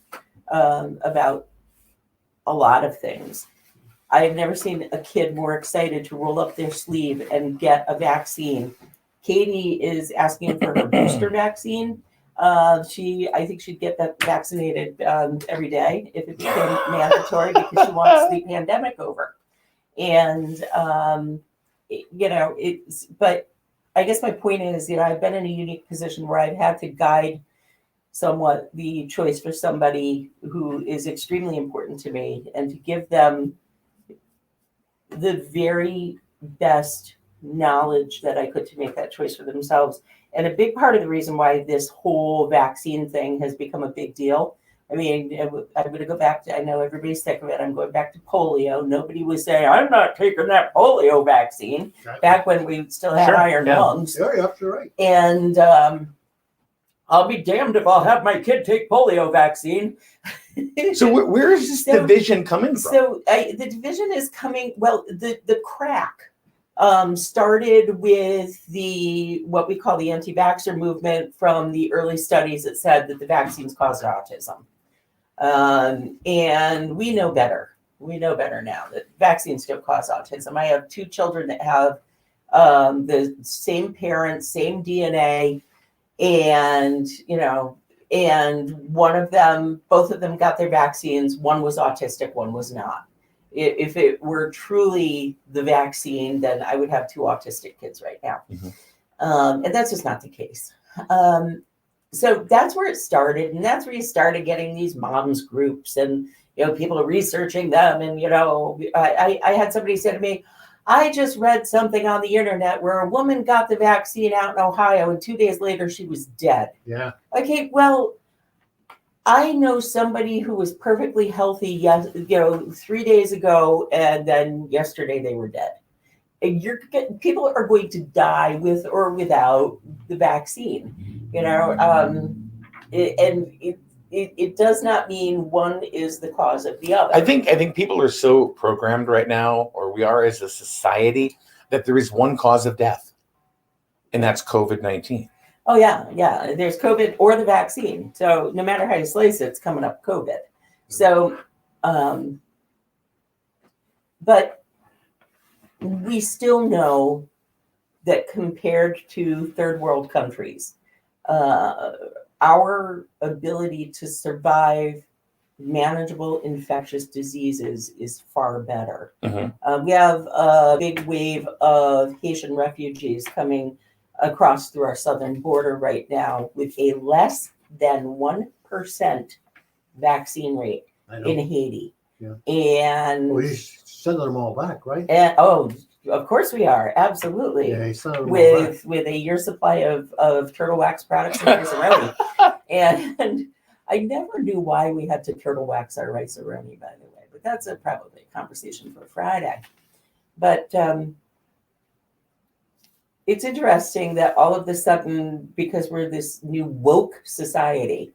about a lot of things. I have never seen a kid more excited to roll up their sleeve and get a vaccine. Katie is asking for her booster vaccine. I think she'd get that vaccinated every day if it became mandatory because she wants the pandemic over. And but I guess my point is, I've been in a unique position where I've had to guide somewhat the choice for somebody who is extremely important to me and to give them the very best knowledge that I could to make that choice for themselves. And a big part of the reason why this whole vaccine thing has become a big deal. I mean, I'm going to go back to, I know everybody's sick of it. I'm going back to polio. Nobody was saying, I'm not taking that polio vaccine back when we still had iron lungs. Yeah, you're right. And I'll be damned if I'll have my kid take polio vaccine. So where is this division coming from? So the division is coming, the crack started with what we call the anti-vaxxer movement from the early studies that said that the vaccines caused autism. And we know better. We know better now that vaccines don't cause autism. I have 2 children that have the same parents, same DNA, and both of them got their vaccines. One was autistic, one was not. If it were truly the vaccine, then I would have 2 autistic kids right now. Mm-hmm. And that's just not the case. So that's where it started. And that's where you started getting these moms groups and, people are researching them. And, I had somebody say to me, I just read something on the internet where a woman got the vaccine out in Ohio and 2 days later she was dead. Yeah. Okay, well, I know somebody who was perfectly healthy, 3 days ago, and then yesterday they were dead. And people are going to die with or without the vaccine, it does not mean one is the cause of the other. I think people are so programmed right now, or we are as a society, that there is one cause of death, and that's COVID-19. Oh, yeah. There's COVID or the vaccine. So no matter how you slice it, it's coming up COVID. So But we still know that compared to third world countries, our ability to survive manageable infectious diseases is far better. We have a big wave of Haitian refugees coming across through our southern border right now with a less than 1% vaccine rate in Haiti. Yeah. And well, he's sending them all back, right? of course we are, absolutely. Yeah, he's sending them all back. With a year supply of turtle wax products and rice-a-roni. And I never knew why we had to turtle wax our rice-a-roni, by the way, but that's probably a conversation for Friday. But it's interesting that all of a sudden, because we're this new woke society,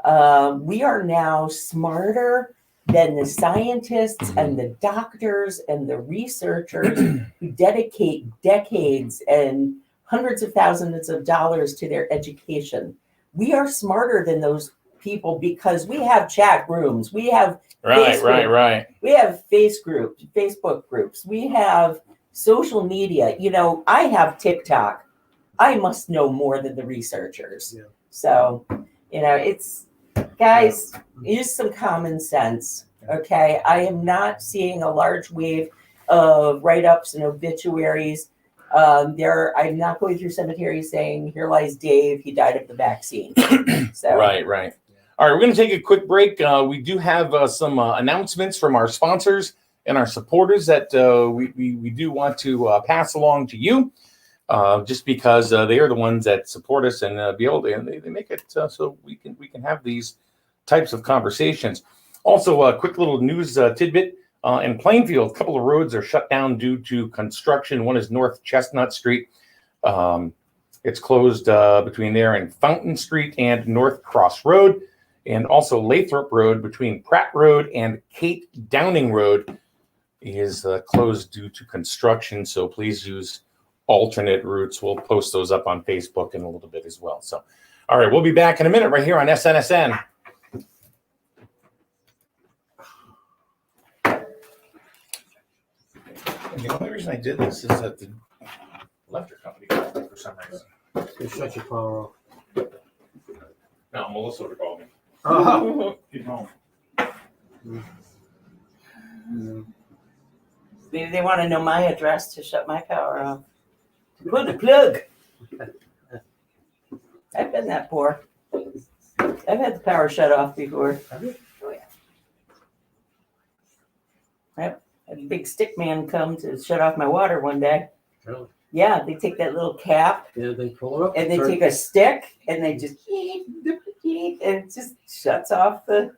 we are now smarter than the scientists and the doctors and the researchers who dedicate decades and hundreds of thousands of dollars to their education. We are smarter than those people because we have chat rooms, we have Right. we have Facebook groups, we have social media. You know, I have TikTok. I must know more than the researchers. Yeah. So, you know, it's guys, use some common sense. Okay, I am not seeing a large wave of write-ups and obituaries. I'm not going through cemeteries saying, "Here lies Dave. He died of the vaccine." So. Right. All right, we're going to take a quick break. We do have some announcements from our sponsors and our supporters that we do want to pass along to you, just because they are the ones that support us and be able to, and they make it so we can have these types of conversations. Also, a quick little news tidbit. In Plainfield, a couple of roads are shut down due to construction. One is North Chestnut Street. It's closed between there and Fountain Street and North Cross Road. And also Lathrop Road between Pratt Road and Kate Downing Road is closed due to construction. So please use alternate routes. We'll post those up on Facebook in a little bit as well. So, all right, we'll be back in a minute right here on SNSN. And the only reason I did this is that the electric company called me for some reason. They shut your power off. No, Melissa would have called me. Keep home. Maybe they want to know my address to shut my power off. Put the plug. I've been that poor. I've had the power shut off before. Have you? Oh yeah. Yep. A big stick man come to shut off my water one day. Really? Yeah, they take that little cap Yeah, they pull it up. and they take a stick and they just and it just shuts off the.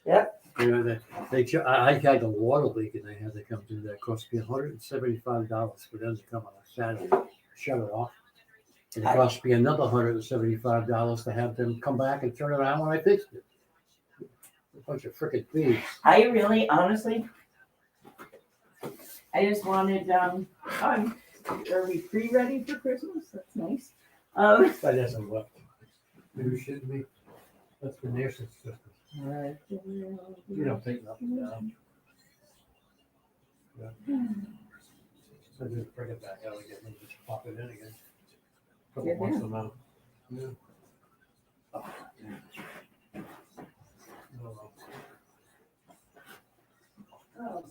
Yep. Yeah, I had a water leak and they had to come do that. It cost me $175 for them to come on a Saturday, shut it off. And it cost me another $175 to have them come back and turn it on when I fixed it. A bunch of frickin' thieves. I really, honestly, I just wanted. Are we pre-ready for Christmas? That's nice. That hasn't left. Maybe we shouldn't be. That's been there since Christmas. You don't take nothing down. Yeah. So just bring it back out again and just pop it in again. Couple months from now. Yeah. Oh, yeah. I don't know. Oh,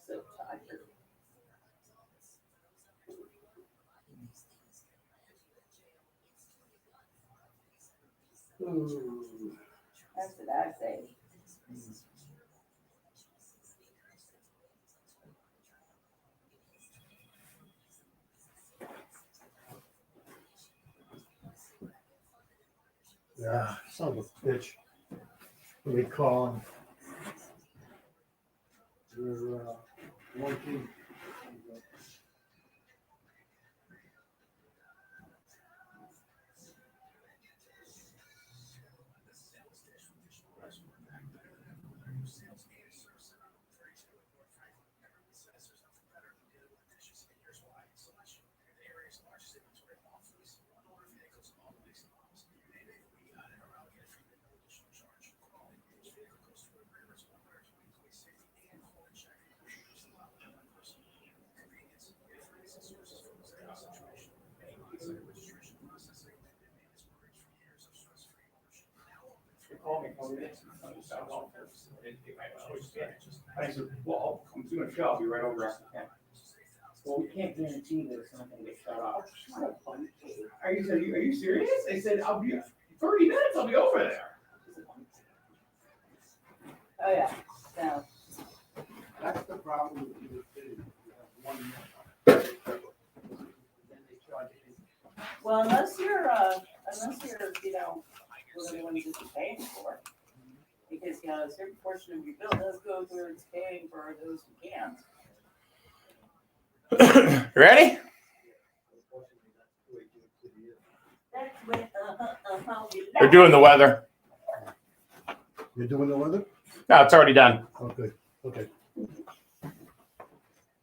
so tired. Ooh, that's what I say. Yeah, son of a bitch. What do they call him? They're, working. called me. I said, well, I'm doing a show. I'll be right over after 10. Well, we can't guarantee that it's not going to get shut off. Are you serious? I said, I'll be 30 minutes. I'll be over there. Oh, yeah. So, That's the problem with you. You have 1 minute. Then they charge you. well, unless you're, you know, one of the ones that's paying for it. Because, you know, a certain portion of your bill does go towards paying for those who can't. Ready? That's what, They're doing the weather. You're doing the weather? No, it's already done. Okay, okay.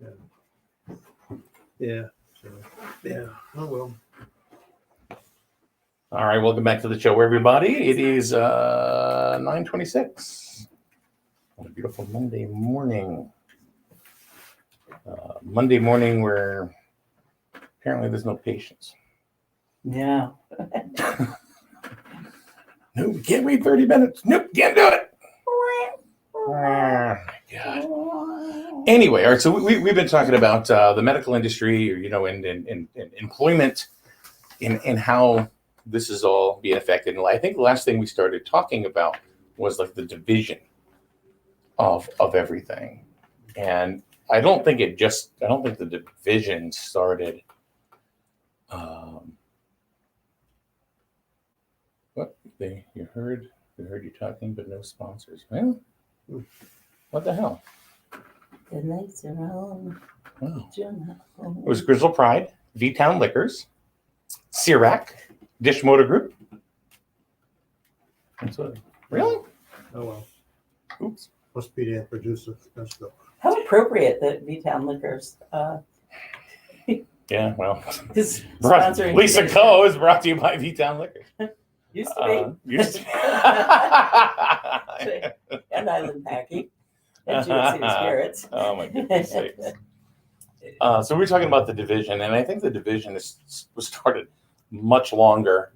Yeah. Yeah, so, yeah, oh well. All right, welcome back to the show, everybody. It is 9:26 on a beautiful Monday morning. Monday morning where apparently there's no patience. Yeah. No, we can't wait 30 minutes. Nope, can't do it. God. Anyway, all right, so we've been talking about the medical industry, or, you know, and employment and how this is all being affected. And I think the last thing we started talking about was like the division of everything. And I don't think the division started. What you heard you talking, but no sponsors. Well, what the hell? The lights are on. Wow. It It was Grizzle Pride, V-Town Liquors, Cirac, Dish Motor Group. That's what. Really? Oh well, Oops. must be the producer, that's the. How appropriate that V-Town Liquors Yeah, well. is sponsoring. Lisa today's Co. is brought to you by V-Town Liquors. show. Used to Used to be. And Island Packing. And Junior City Spirits. Oh my goodness sakes. So we're talking about the division, and I think the division was started much longer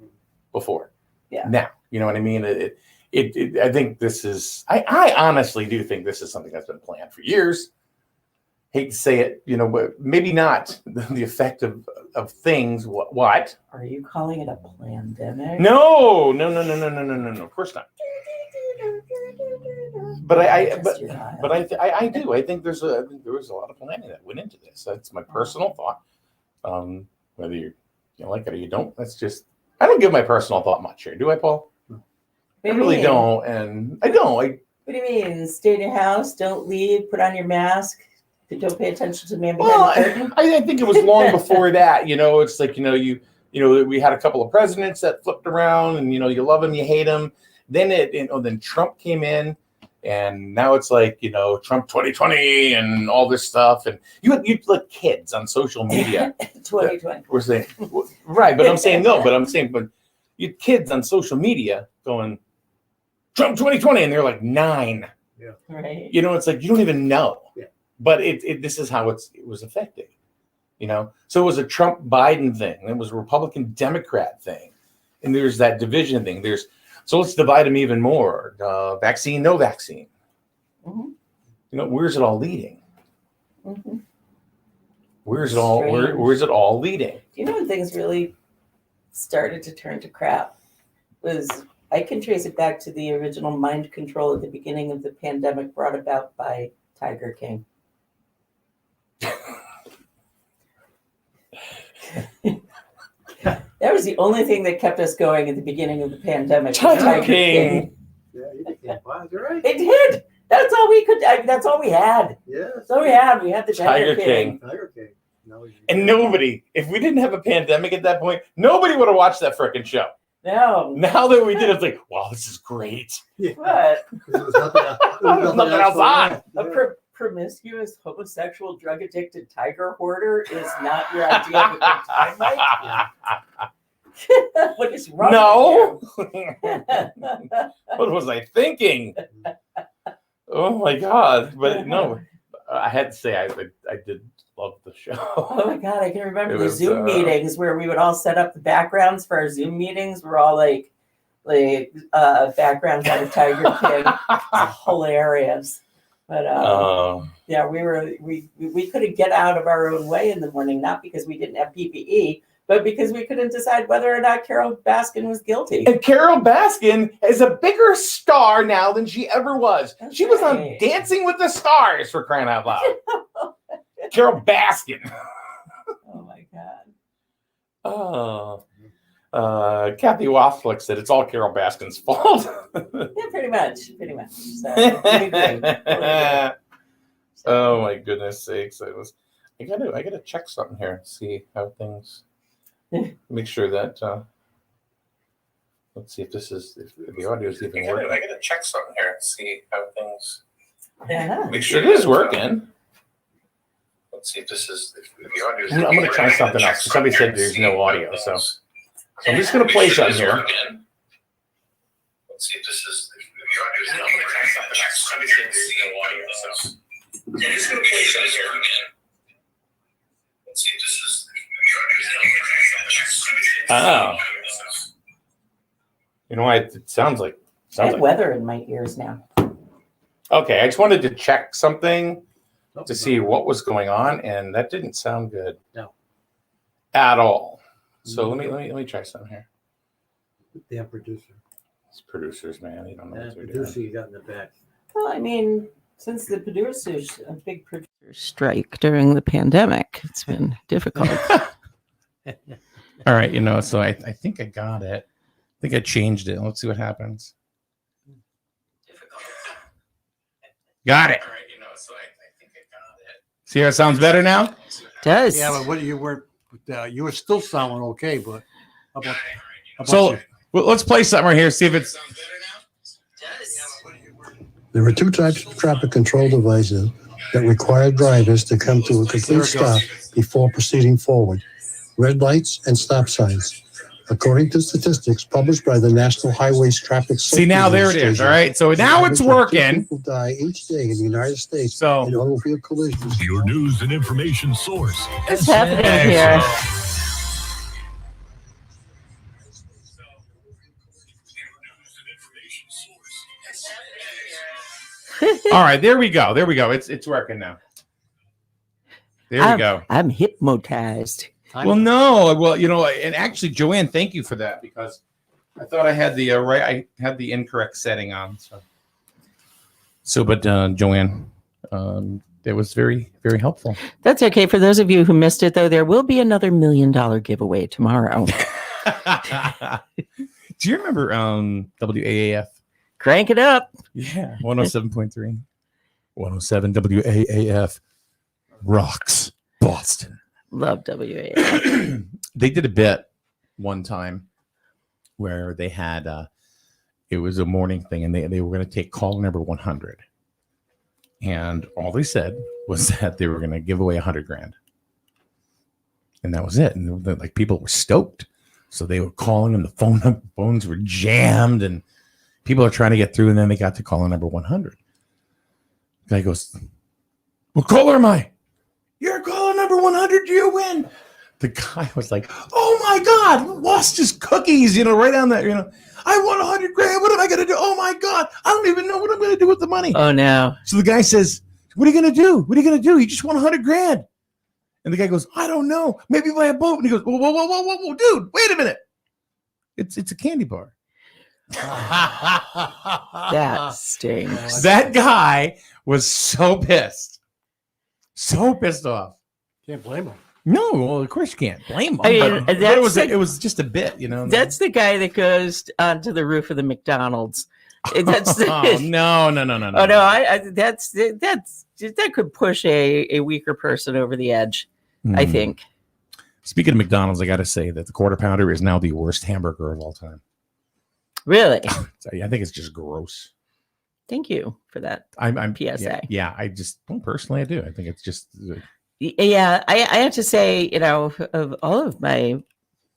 before. Yeah. Now, you know what I mean? I think this is. I honestly do think this is something that's been planned for years. Hate to say it, you know, but maybe not the effect of things. What? Are you calling it a pandemic? No. Of course not. But I do. I think there was a lot of planning that went into this. That's my personal thought. Whether you like it or you don't, that's just. I don't give my personal thought much here, do I, Paul? I really don't, and I don't. What do you mean? Stay in your house. Don't leave. Put on your mask. Don't pay attention to the man behind the curtain. I think it was long before that. You know, it's like we had a couple of presidents that flipped around, and you love them, you hate them. Then then Trump came in, and now it's like Trump 2020 and all this stuff. And you like kids on social media. 2020. We're saying right, but I'm saying but you had kids on social media going Trump 2020, and they're like 9. Yeah. Right. It's like you don't even know. Yeah. But this is how it was affected. So it was a Trump Biden thing. It was a Republican Democrat thing, and there's that division thing. So let's divide them even more. Vaccine, no vaccine. Mm-hmm. Where's it all leading? Mm-hmm. Where's it all leading? You know when things really started to turn to crap was I can trace it back to the original mind control at the beginning of the pandemic brought about by Tiger King. That was the only thing that kept us going at the beginning of the pandemic. Tiger King. Yeah, you became wise, you're right. It did. That's all we could. That's all we had. Yeah. That's all we had. We had the Tiger King. Tiger King. No, And nobody, if we didn't have a pandemic at that point, nobody would have watched that frickin' show. No. Now that we did, it's like, wow, this is great. Yeah. But There was nothing else on. Yeah. promiscuous, homosexual, drug-addicted tiger hoarder is not your idea of a good time, Mike? What is wrong No. with you? What was I thinking? Oh my God! But no, I had to say I did love the show. Oh my God, I can remember It the was, Zoom meetings where we would all set up the backgrounds for our Zoom meetings. We're all like backgrounds out of Tiger King. It's hilarious. But yeah, we couldn't get out of our own way in the morning, not because we didn't have PPE, but because we couldn't decide whether or not Carol Baskin was guilty. And Carol Baskin is a bigger star now than she ever was. That's she was on right. Dancing with the Stars, for crying out loud. Carol Baskin. Oh my God. Oh. Kathy Wafflick said it's all Carol Baskin's fault. Yeah, pretty much. So, we agree. Oh my goodness sakes! I gotta check something here. See how things. Make sure that. Let's see if the audio is even working. I gotta check something here. See how things. Yeah. Make sure it is working. Let's see if the audio is. I'm gonna try something else. Somebody said there's no audio, so I'm just gonna play something here. Let's see if the audio is. I'm gonna try something else. Somebody said there's no audio, so I'm just gonna play something here. Let's see if the audio is. Oh. You know why it sounds like. I have weather in my ears now. Okay, I just wanted to check something to see what was going on, and that didn't sound good. No. At all. So let me try something here. Damn producer. It's producers, man. You don't know That what they're producer doing. you got in the back. Well, I mean, since the producers, a big producer strike during the pandemic, it's been difficult. All right, so I think I got it. I think I changed it. Let's see what happens. Got it. All right, so I think I got it. See how it sounds better now? Does. Yeah, but what you were still sounding okay, but how about So you? well, let's play something right here. See if it's. There are two types of traffic control devices that require drivers to come to a complete stop before proceeding forward: red lights and stop signs. According to statistics published by the National Highways Traffic Safety See, now there it is. All right. So now it's working. People die each day in the United States So in automobile collisions. Your news and information source. What's happening here? all right, there we go. It's working now. There we go. I'm hypnotized. Well, no. Well, and actually, Joanne, thank you for that, because I thought I had the I had the incorrect setting on. But Joanne, that was very, very helpful. That's okay. For those of you who missed it, though, there will be another $1 million giveaway tomorrow. Do you remember WAAF? Crank it up. Yeah, 107.3. 107 WAAF rocks Boston. Love WA. They did a bit one time where they had it was a morning thing, and they were going to take call number 100, and all they said was that they were going to give away $100,000, and that was it. And like, people were stoked, so they were calling, and the phones were jammed, and people are trying to get through, and then they got to caller number 100. The guy goes, "What caller am I?" "You're caller number 100. You win." The guy was like, "Oh my God, lost his cookies, right on that, I won $100,000. What am I going to do? Oh my God, I don't even know what I'm going to do with the money." Oh, no. So the guy says, "What are you going to do? What are you going to do? You just won $100,000. And the guy goes, "I don't know. Maybe buy a boat." And he goes, whoa, dude, wait a minute. It's a candy bar. That stinks. That guy was so pissed. So pissed off. Can't blame him. No, well, of course you can't blame him. I mean, but it was just a bit, That's the guy that goes onto the roof of the McDonald's. That's Oh, no. Oh no! That could push a weaker person over the edge. I think. Speaking of McDonald's, I got to say that the Quarter Pounder is now the worst hamburger of all time. Really? I think it's just gross. Thank you for that. I'm PSA. Yeah, I just, well, personally, I do. I think it's just. Yeah, I have to say, of all of my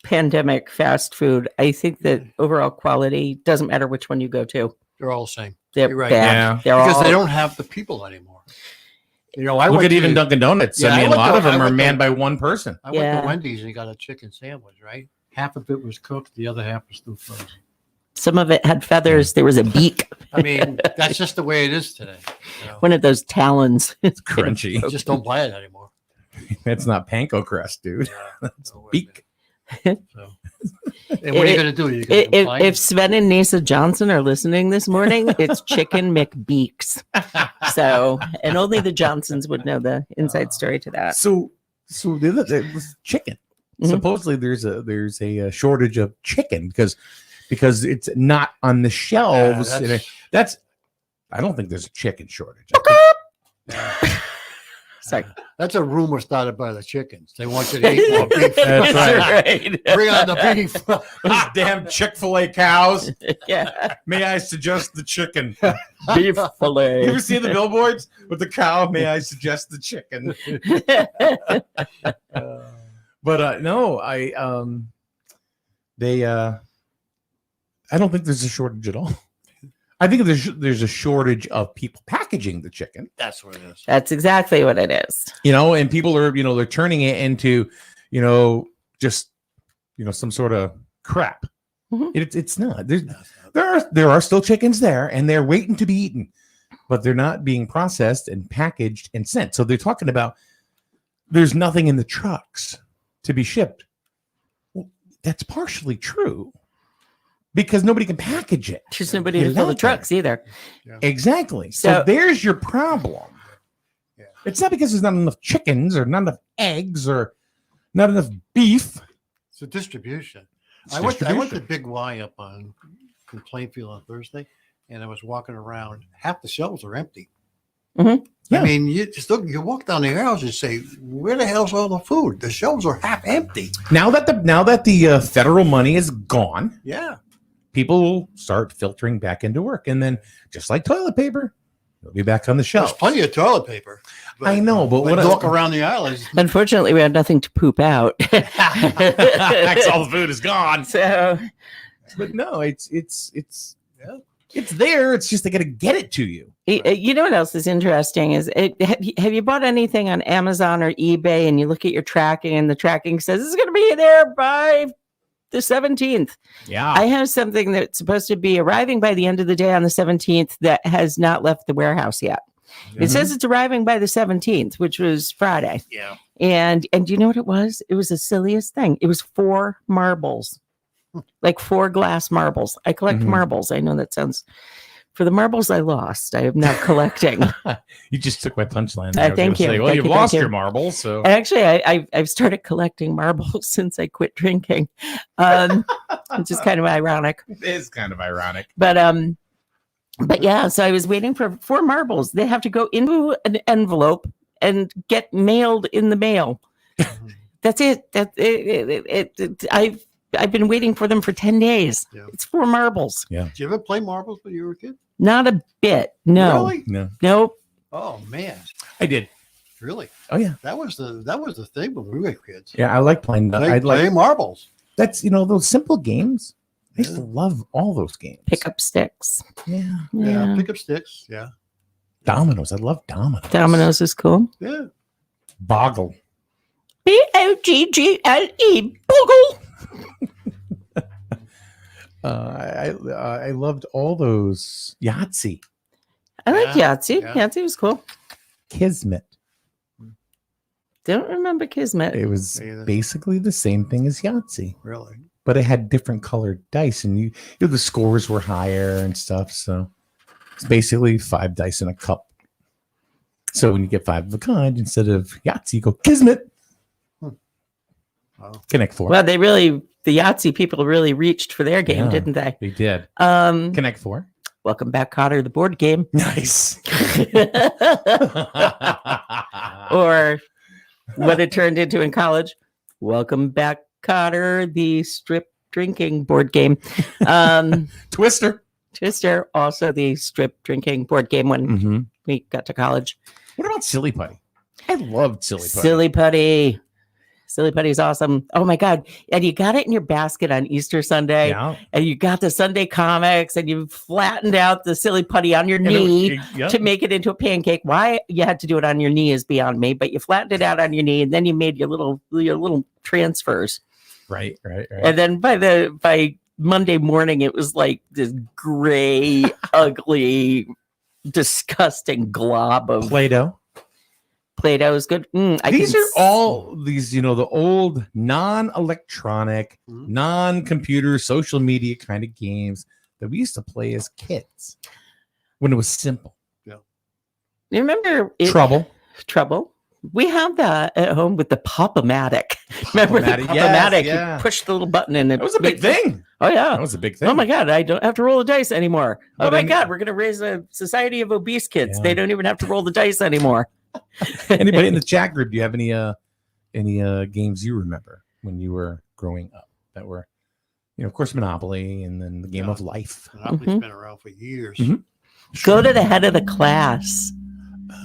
pandemic fast food, I think that overall quality doesn't matter which one you go to. They're all the same. They're You're right. bad. Yeah. They're Because all, they don't have the people anymore. I look at even Dunkin' Donuts. Yeah, I mean, I a lot went of to- them I are went to- manned by one person. I went Yeah. to Wendy's and got a chicken sandwich, right? Half of it was cooked, the other half was still frozen. Some of it had feathers. There was a beak, I mean, that's just the way it is today. You know? one of those talons. It's crunchy. You just don't buy it anymore. That's not panko crust, dude. That's No way, beak. man. So. And what are you going to do? You're going to complain? If Sven and Nisa Johnson are listening this morning, it's Chicken McBeaks. So, and only the Johnsons would know the inside story to that. So it was chicken. Mhm. Supposedly there's a shortage of chicken because it's not on the shelves. Yeah, That's I don't think there's a chicken shortage. Sorry. that's a rumor started by the chickens. They want you to eat more beef. That's right. Bring on the beef. Those damn Chick-fil-A cows. Yeah. May I suggest the chicken? Beef You fillet. ever see the billboards with the cow? May I suggest the chicken? But no, I don't think there's a shortage at all. I think there's a shortage of people packaging the chicken, That's what it is. That's exactly what it is. and people are, they're turning it into, just, some sort of crap. Mhm. It's not. There are still chickens there, and they're waiting to be eaten, but they're not being processed and packaged and sent. So they're talking about there's nothing in the trucks to be shipped. Well, that's partially true because nobody can package it. There's nobody to fill the trucks either. Exactly. So So- there's your problem. Yeah. It's not because there's not enough chickens or not enough eggs or not enough beef. It's a distribution. It's I went to distribution. Big Y up in Plainfield on Thursday, and I was walking around. Half the shelves are empty. Mhm. Yeah. I mean, you just look. You walk down the aisles and say, "Where the hell's all the food?" The shelves are half empty. Now that the federal money is gone, Yeah. people will start filtering back into work, and then just like toilet paper, it'll be back on the There's shelf. plenty of toilet paper. I know, but when what you walk around the aisles, Unfortunately, we had nothing to poop out. That's all the food is gone. So, But no, it's there. It's just they got to get it to you. you know what else is interesting is have you bought anything on Amazon or eBay and you look at your tracking and the tracking says it's going to be there by the 17th. Yeah. I have something that's supposed to be arriving by the end of the day on the 17th that has not left the warehouse yet. It says it's arriving by the 17th, which was Friday. yeah, And you know what it was? It was the silliest thing. It was 4 marbles, like 4 glass marbles. I collect Mhm. marbles. I know that sounds. For the marbles I lost, I am now collecting. You just took my punchline. Thank I was gonna you. say, well, Thank you've you, thank lost you. your marbles, so And actually, I've started collecting marbles since I quit drinking, which is kind of ironic. it is kind of ironic. But yeah, so I was waiting for 4 marbles. They have to go into an envelope and get mailed in the mail. That's it. I've been waiting for them for 10 days. Yeah. It's 4 marbles. Did you ever play marbles when you were a kid? Not a bit. No. Really? No, Nope. Oh man, I did. really? Oh yeah, That was the thing when we were kids. yeah. I like playing. Play, play marbles. That's those simple games. I used to love all those games. Pick up sticks. Yeah. Yeah. Yeah. Pick up sticks. Yeah. Dominoes. I love dominoes. Dominoes is cool. Yeah. Boggle. Boggle. Boggle. I loved all those Yahtzee, I like Yeah, Yahtzee. yeah. Yahtzee was cool. Kismet. Don't remember Kismet. It was Me either. basically the same thing as Yahtzee, Really. but it had different colored dice, and the scores were higher and stuff. So it's basically 5 dice in a cup. So when you get 5 of a kind, instead of Yahtzee, you go Kismet. Oh. Connect 4. Well, the Yahtzee people really reached for their game, Yeah. didn't they? They did. Um, Connect 4. welcome back, Cotter, the board game. Nice. Or what it turned into in college. Welcome back, Cotter, the strip drinking board game. Twister. Twister, also the strip drinking board game when Mm-hmm. we got to college. What about Silly Putty? I loved Silly Putty. Silly Putty. Silly Putty is awesome. Oh my God. And you got it in your basket on Easter Sunday. Yeah. And you got the Sunday comics and you flattened out the Silly Putty on your knee Yeah. to make it into a pancake. Why you had to do it on your knee is beyond me, but you flattened it out on your knee and then you made your little transfers. Right. And then by Monday morning, it was like this gray, ugly, disgusting glob of Play-Doh. Play-Doh. Is good. These are all these, the old non-electronic, Mhm. non-computer, social media kind of games that we used to play as kids when it was simple. You remember Trouble? We had that at home with the Pop-O-Matic. Remember the Pop-O-Matic? Pop-O-Matic? Yes, yeah. You push the little button and it That was a big thing. Oh yeah. That was a big thing. Oh my God, I don't have to roll the dice anymore. But Oh my I mean- God, we're going to raise a society of obese kids. Yeah. They don't even have to roll the dice anymore. Anybody in the chat group, do you have any games you remember when you were growing up that were, of course, Monopoly and then the game Yeah. of life? Monopoly's been around for years. Mhm. Go to the head of the class.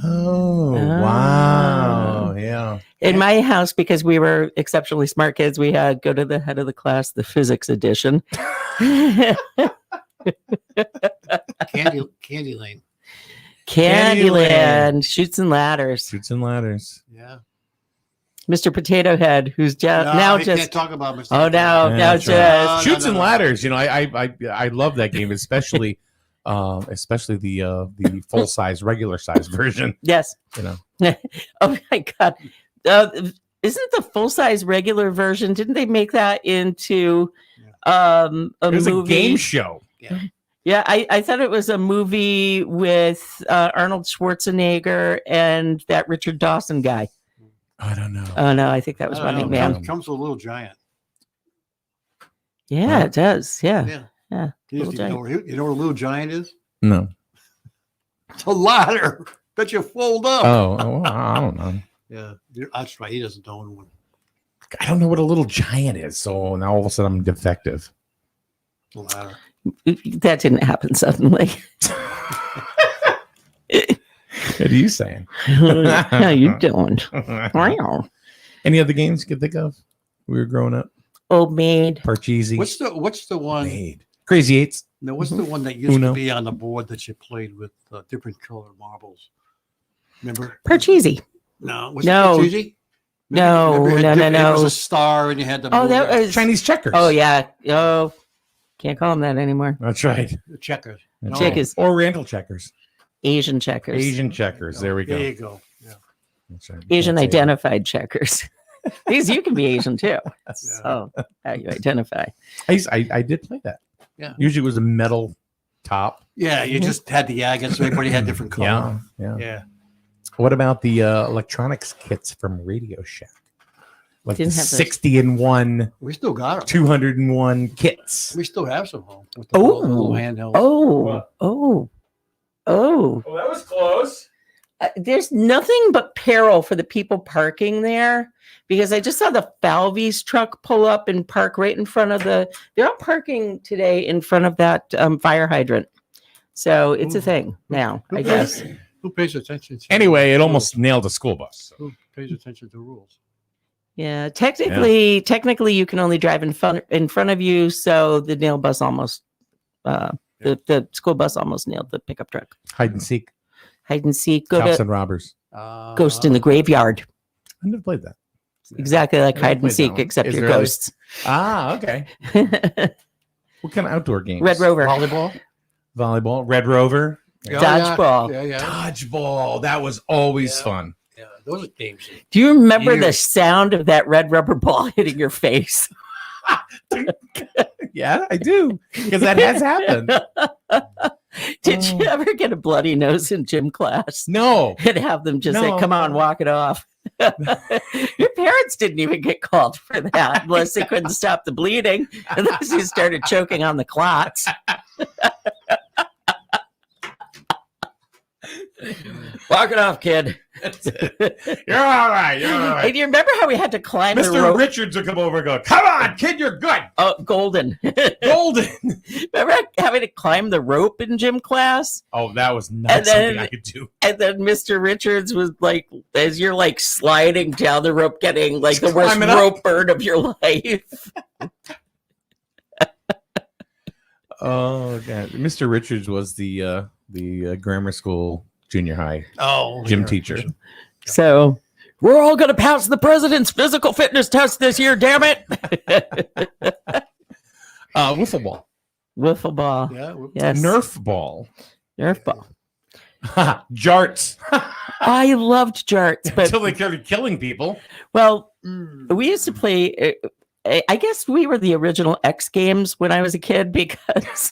Oh, wow. Yeah. In my house, because we were exceptionally smart kids, we had go to the head of the class, the physics edition. Candy Lane. Candyland, Shoots and Ladders. Shoots and Ladders. Yeah. Mr. Potato Head, who's now you just can't talk about Mr. oh now Yeah, now that's right. just No, Shoots and Ladders. I love that game, especially the full size, regular size version. yes. Oh my God, isn't the full size regular version? Didn't they make that into a It was movie? a game show. Yeah, I thought it was a movie with Arnold Schwarzenegger and that Richard Dawson guy. I don't know. Oh no, I think that was Running Man. Comes with a little giant. Yeah, Huh? it does. Yeah. Yeah. You Little know what a little giant is? No. It's a ladder that you fold up. Oh, I don't know. Yeah. That's right. He doesn't own one. I don't know what a little giant is. So now all of a sudden I'm defective. A ladder. That didn't happen suddenly. What are you saying? How you doing? Wow. Any other games you could think of? We were growing up. Old Maid. Parcheesi. What's the one? Maid. Crazy Eights. No, what's the one that used Uno. to be on the board that you played with different colored marbles? Remember? Parcheesi. No. Was No. it Parcheesi? No, Remember it had no, different- It was no. a star, and you had the Oh, that was Chinese checkers. Oh yeah. Oh, can't call them that anymore. That's right. the checkers. No. Checkers. Oriental checkers. Asian checkers. Asian checkers. There we go. There you go. Yeah. That's right. Asian That's identified checkers. These you can be Asian too. So how you identify. I did play that. Yeah. Usually it was a metal top. Yeah, you just had the agates, so everybody had different color. Yeah. Yeah. What about the electronics kits from Radio Shack? Like the Didn't have those. 60 and 1, We still got them. 201 kits. We still have some home with the Oh. little handheld. Oh. Oh, that was close. There's nothing but peril for the people parking there because I just saw the Falvey's truck pull up and park right in front of they're all parking today in front of that fire hydrant. So it's a thing now, I guess. Who pays attention to Anyway, it almost nailed a school bus. Who pays attention to rules? Yeah, technically you can only drive in front of you, so the nail bus almost the school bus almost nailed the pickup truck. Hide and seek. Hide and seek, go Cops to and robbers. Ghost in the Graveyard. I never played that. Exactly like never hide and played that seek, one. except Is you're there really? ghosts. Ah, okay. What kind of outdoor games? Red Rover. Volleyball? Volleyball. Red Rover. Dodgeball. Yeah. Dodgeball. That was always Yeah. fun. Yeah, those are games. Do you remember the Years. sound of that red rubber ball hitting your face? Yeah, I do. Because that has happened. Did you ever get a bloody nose in gym class No. and have them just say, No. come on, walk it off? Your parents didn't even get called for that unless they couldn't stop the bleeding, unless you started choking on the clots. Walk it off, kid. You're all right. You're all Hey, right. do you remember how we had to climb the Mr. rope? Richards will come over and go, come on, kid, you're good. Oh, Golden. Golden. Remember having to climb the rope in gym class? Oh, that was not And then- something I could do. And then Mr. Richards was like, as you're like sliding down the rope, getting like the worst Climbing up. rope burn of your life. Oh, God. Mr. Richards was the grammar school junior high Oh, gym yeah. teacher. So we're all going to pass the president's physical fitness test this year, damn it. Wiffle ball. Wiffle ball. Yeah. Yes. Nerf ball. Nerf ball. Jarts. I loved jarts, but Until they started killing people. well, we used to play. I guess we were the original X Games when I was a kid because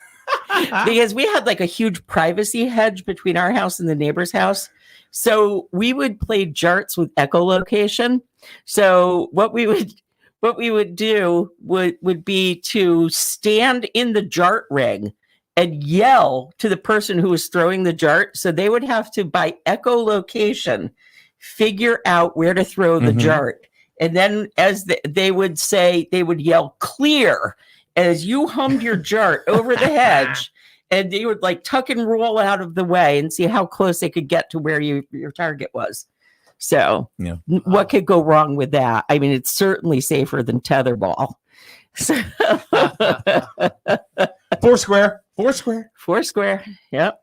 we had like a huge privacy hedge between our house and the neighbor's house. So we would play jarts with echolocation. So what we would do would be to stand in the jart ring and yell to the person who was throwing the jart. So they would have to, by echolocation, figure out where to throw the jart. And then as they would say, they would yell clear as you hummed your jart over the hedge. And they would like tuck and roll out of the way and see how close they could get to where your target was. So what could go wrong with that? I mean, it's certainly safer than tetherball. Foursquare. Yep.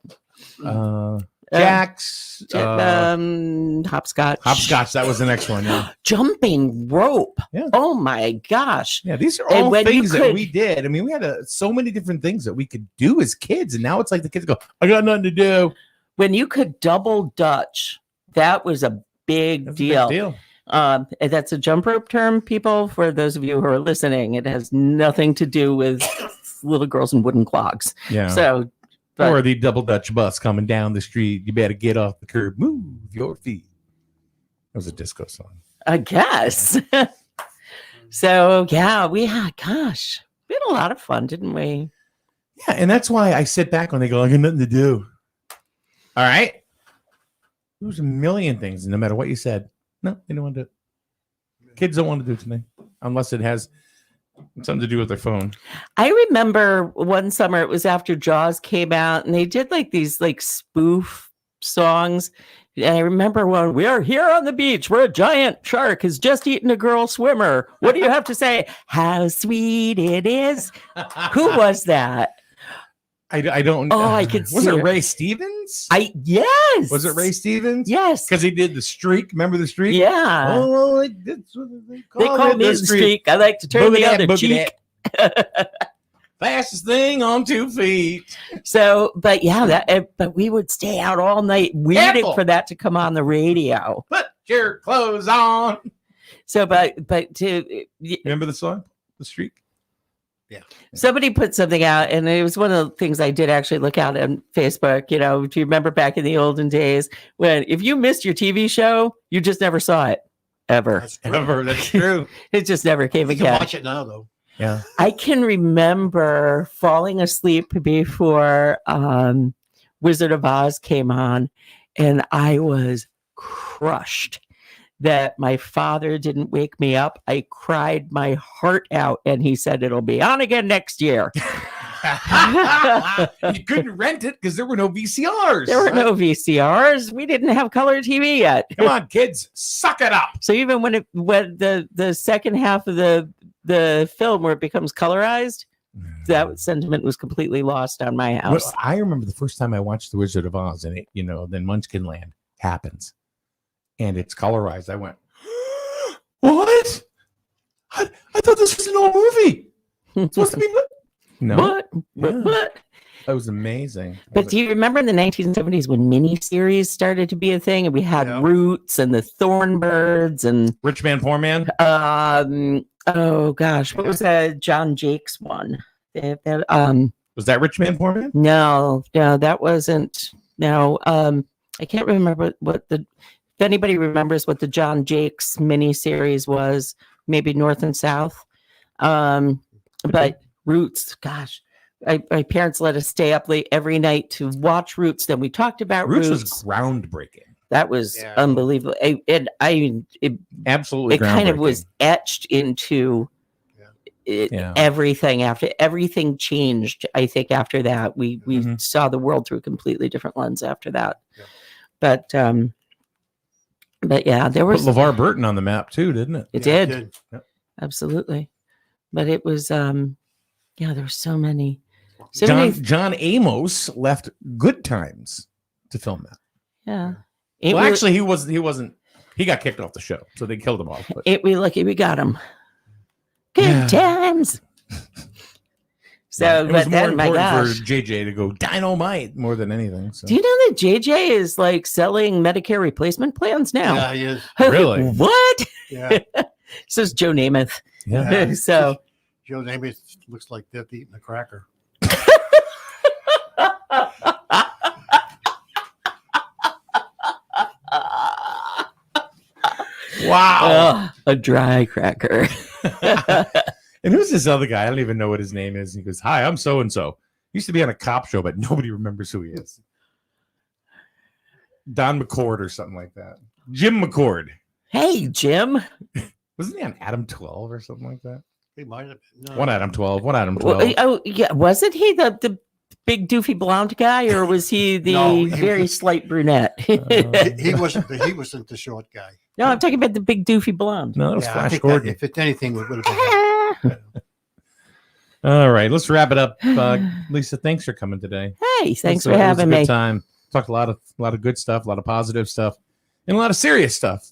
Jacks. Hopscotch. Hopscotch. That was the next one. Yeah. Jumping rope. Yeah. Oh my gosh. Yeah. These are all things that we did. I mean, we had so many different things that we could do as kids. And now it's like the kids go, I got nothing to do. When you could double Dutch, that was a big deal. That's a jump rope term, people, for those of you who are listening. It has nothing to do with little girls in wooden clogs. Yeah. So, or the double Dutch bus coming down the street. You better get off the curb. Move your feet. That was a disco song. I guess. So, yeah, we had a lot of fun, didn't we? Yeah. And that's why I sit back when they go, I got nothing to do. All right. There's a million things. And no matter what you said, no, they don't want to do it. Kids don't want to do something unless it has something to do with their phone. I remember one summer, it was after Jaws came out, and they did like these like spoof songs. And I remember one, we are here on the beach where a giant shark has just eaten a girl swimmer. What do you have to say? How sweet it is. Who was that? I don't. Oh, I could Was see it it. Ray Stevens? Yes. Was it Ray Stevens? Yes. Because he did the streak. Remember the streak? Yeah. Oh, that's what they call me the streak. I like to turn the other cheek. Fastest thing on 2 feet. So, but yeah, but we would stay out all night waiting for that to come on the radio. Put your clothes on. So, but to remember the song, The Streak? Yeah. Somebody put something out, and it was one of the things I did actually look out on Facebook. You know, do you remember back in the olden days when if you missed your TV show, you just never saw it ever. That's true. It just never came You again. can watch it now, though. Yeah. I can remember falling asleep before Wizard of Oz came on, and I was crushed that my father didn't wake me up. I cried my heart out, and he said it'll be on again next year. You couldn't rent it because there were no VCRs. There were no VCRs. We didn't have color TV yet. Come on, kids, suck it up. So even when the second half of the film where it becomes colorized, that sentiment was completely lost on my house. Well, I remember the first time I watched The Wizard of Oz, and then Munchkin Land happens. And it's colorized. I went, what? I thought this was an old movie. It's supposed to be no. What? That was amazing. But do you remember in the 1970s when miniseries started to be a thing, and we had Roots and the Thornbirds and Rich Man, Poor Man? Oh gosh, what was that John Jakes one? Was that Rich Man, Poor Man? No, that wasn't. No, I can't remember what the. If anybody remembers what the John Jakes miniseries was, maybe North and South. But Roots, gosh, my parents let us stay up late every night to watch Roots. Then we talked about Roots. Was groundbreaking. That was unbelievable. Absolutely, it kind of was etched into everything. After everything changed, I think after that we saw the world through a completely different lens after that. Yeah. But yeah, there was put LeVar Burton on the map too, didn't it? It did. Yep. Absolutely. But it was there were so many. John Amos left Good Times to film that. Yeah. Well, actually, he wasn't. He got kicked off the show, so they killed him off. We lucky we got him. Good times. So, It was but more then, my important gosh. for JJ to go dynamite more than anything. So. Do you know that JJ is like selling Medicare replacement plans now? Yeah, he is. Really? What? Yeah. Says Joe Namath. Yeah. So, Joe Namath looks like Death eating a cracker. Wow. a dry cracker. And who's this other guy? I don't even know what his name is. He goes, "Hi, I'm so and so. Used to be on a cop show, but nobody remembers who he is." Don McCord or something like that. Jim McCord. Hey, Jim. Wasn't he on Adam 12 or something like that? He might have. No. One Adam 12. One Adam 12. Well, oh, yeah. Wasn't he the big doofy blonde guy, or was he the No, he very was- slight brunette? He wasn't. He wasn't the short guy. No, I'm talking about the big doofy blonde. No, that was Yeah, I Flash think Gordon. if it's anything, it would have been. All right, let's wrap it up. Lisa, thanks for coming today. Hey, thanks It was for a having good me. time. Talked a lot of good stuff, a lot of positive stuff, and a lot of serious stuff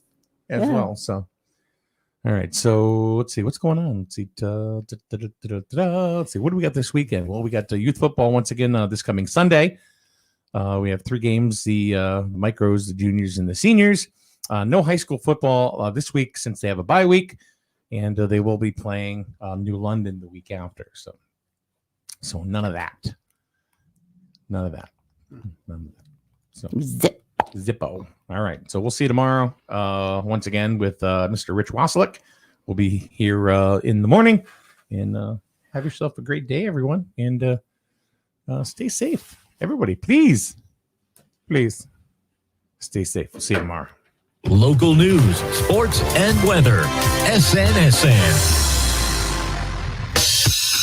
as Yeah. well. So, all right. So let's see what's going on. Let's see. Let's see. What do we got this weekend? Well, we got youth football once again this coming Sunday. We have 3 games: the micros, the juniors, and the seniors. No high school football this week since they have a bye week, and they will be playing New London the week after. So none of that. None of that. None of that. So Zip. Zippo. All right. So we'll see you tomorrow once again with Mr. Rich Waslick. We'll be here in the morning, and have yourself a great day, everyone, and stay safe. Everybody, please stay safe. We'll see you tomorrow. Local news, sports, and weather. SNSN.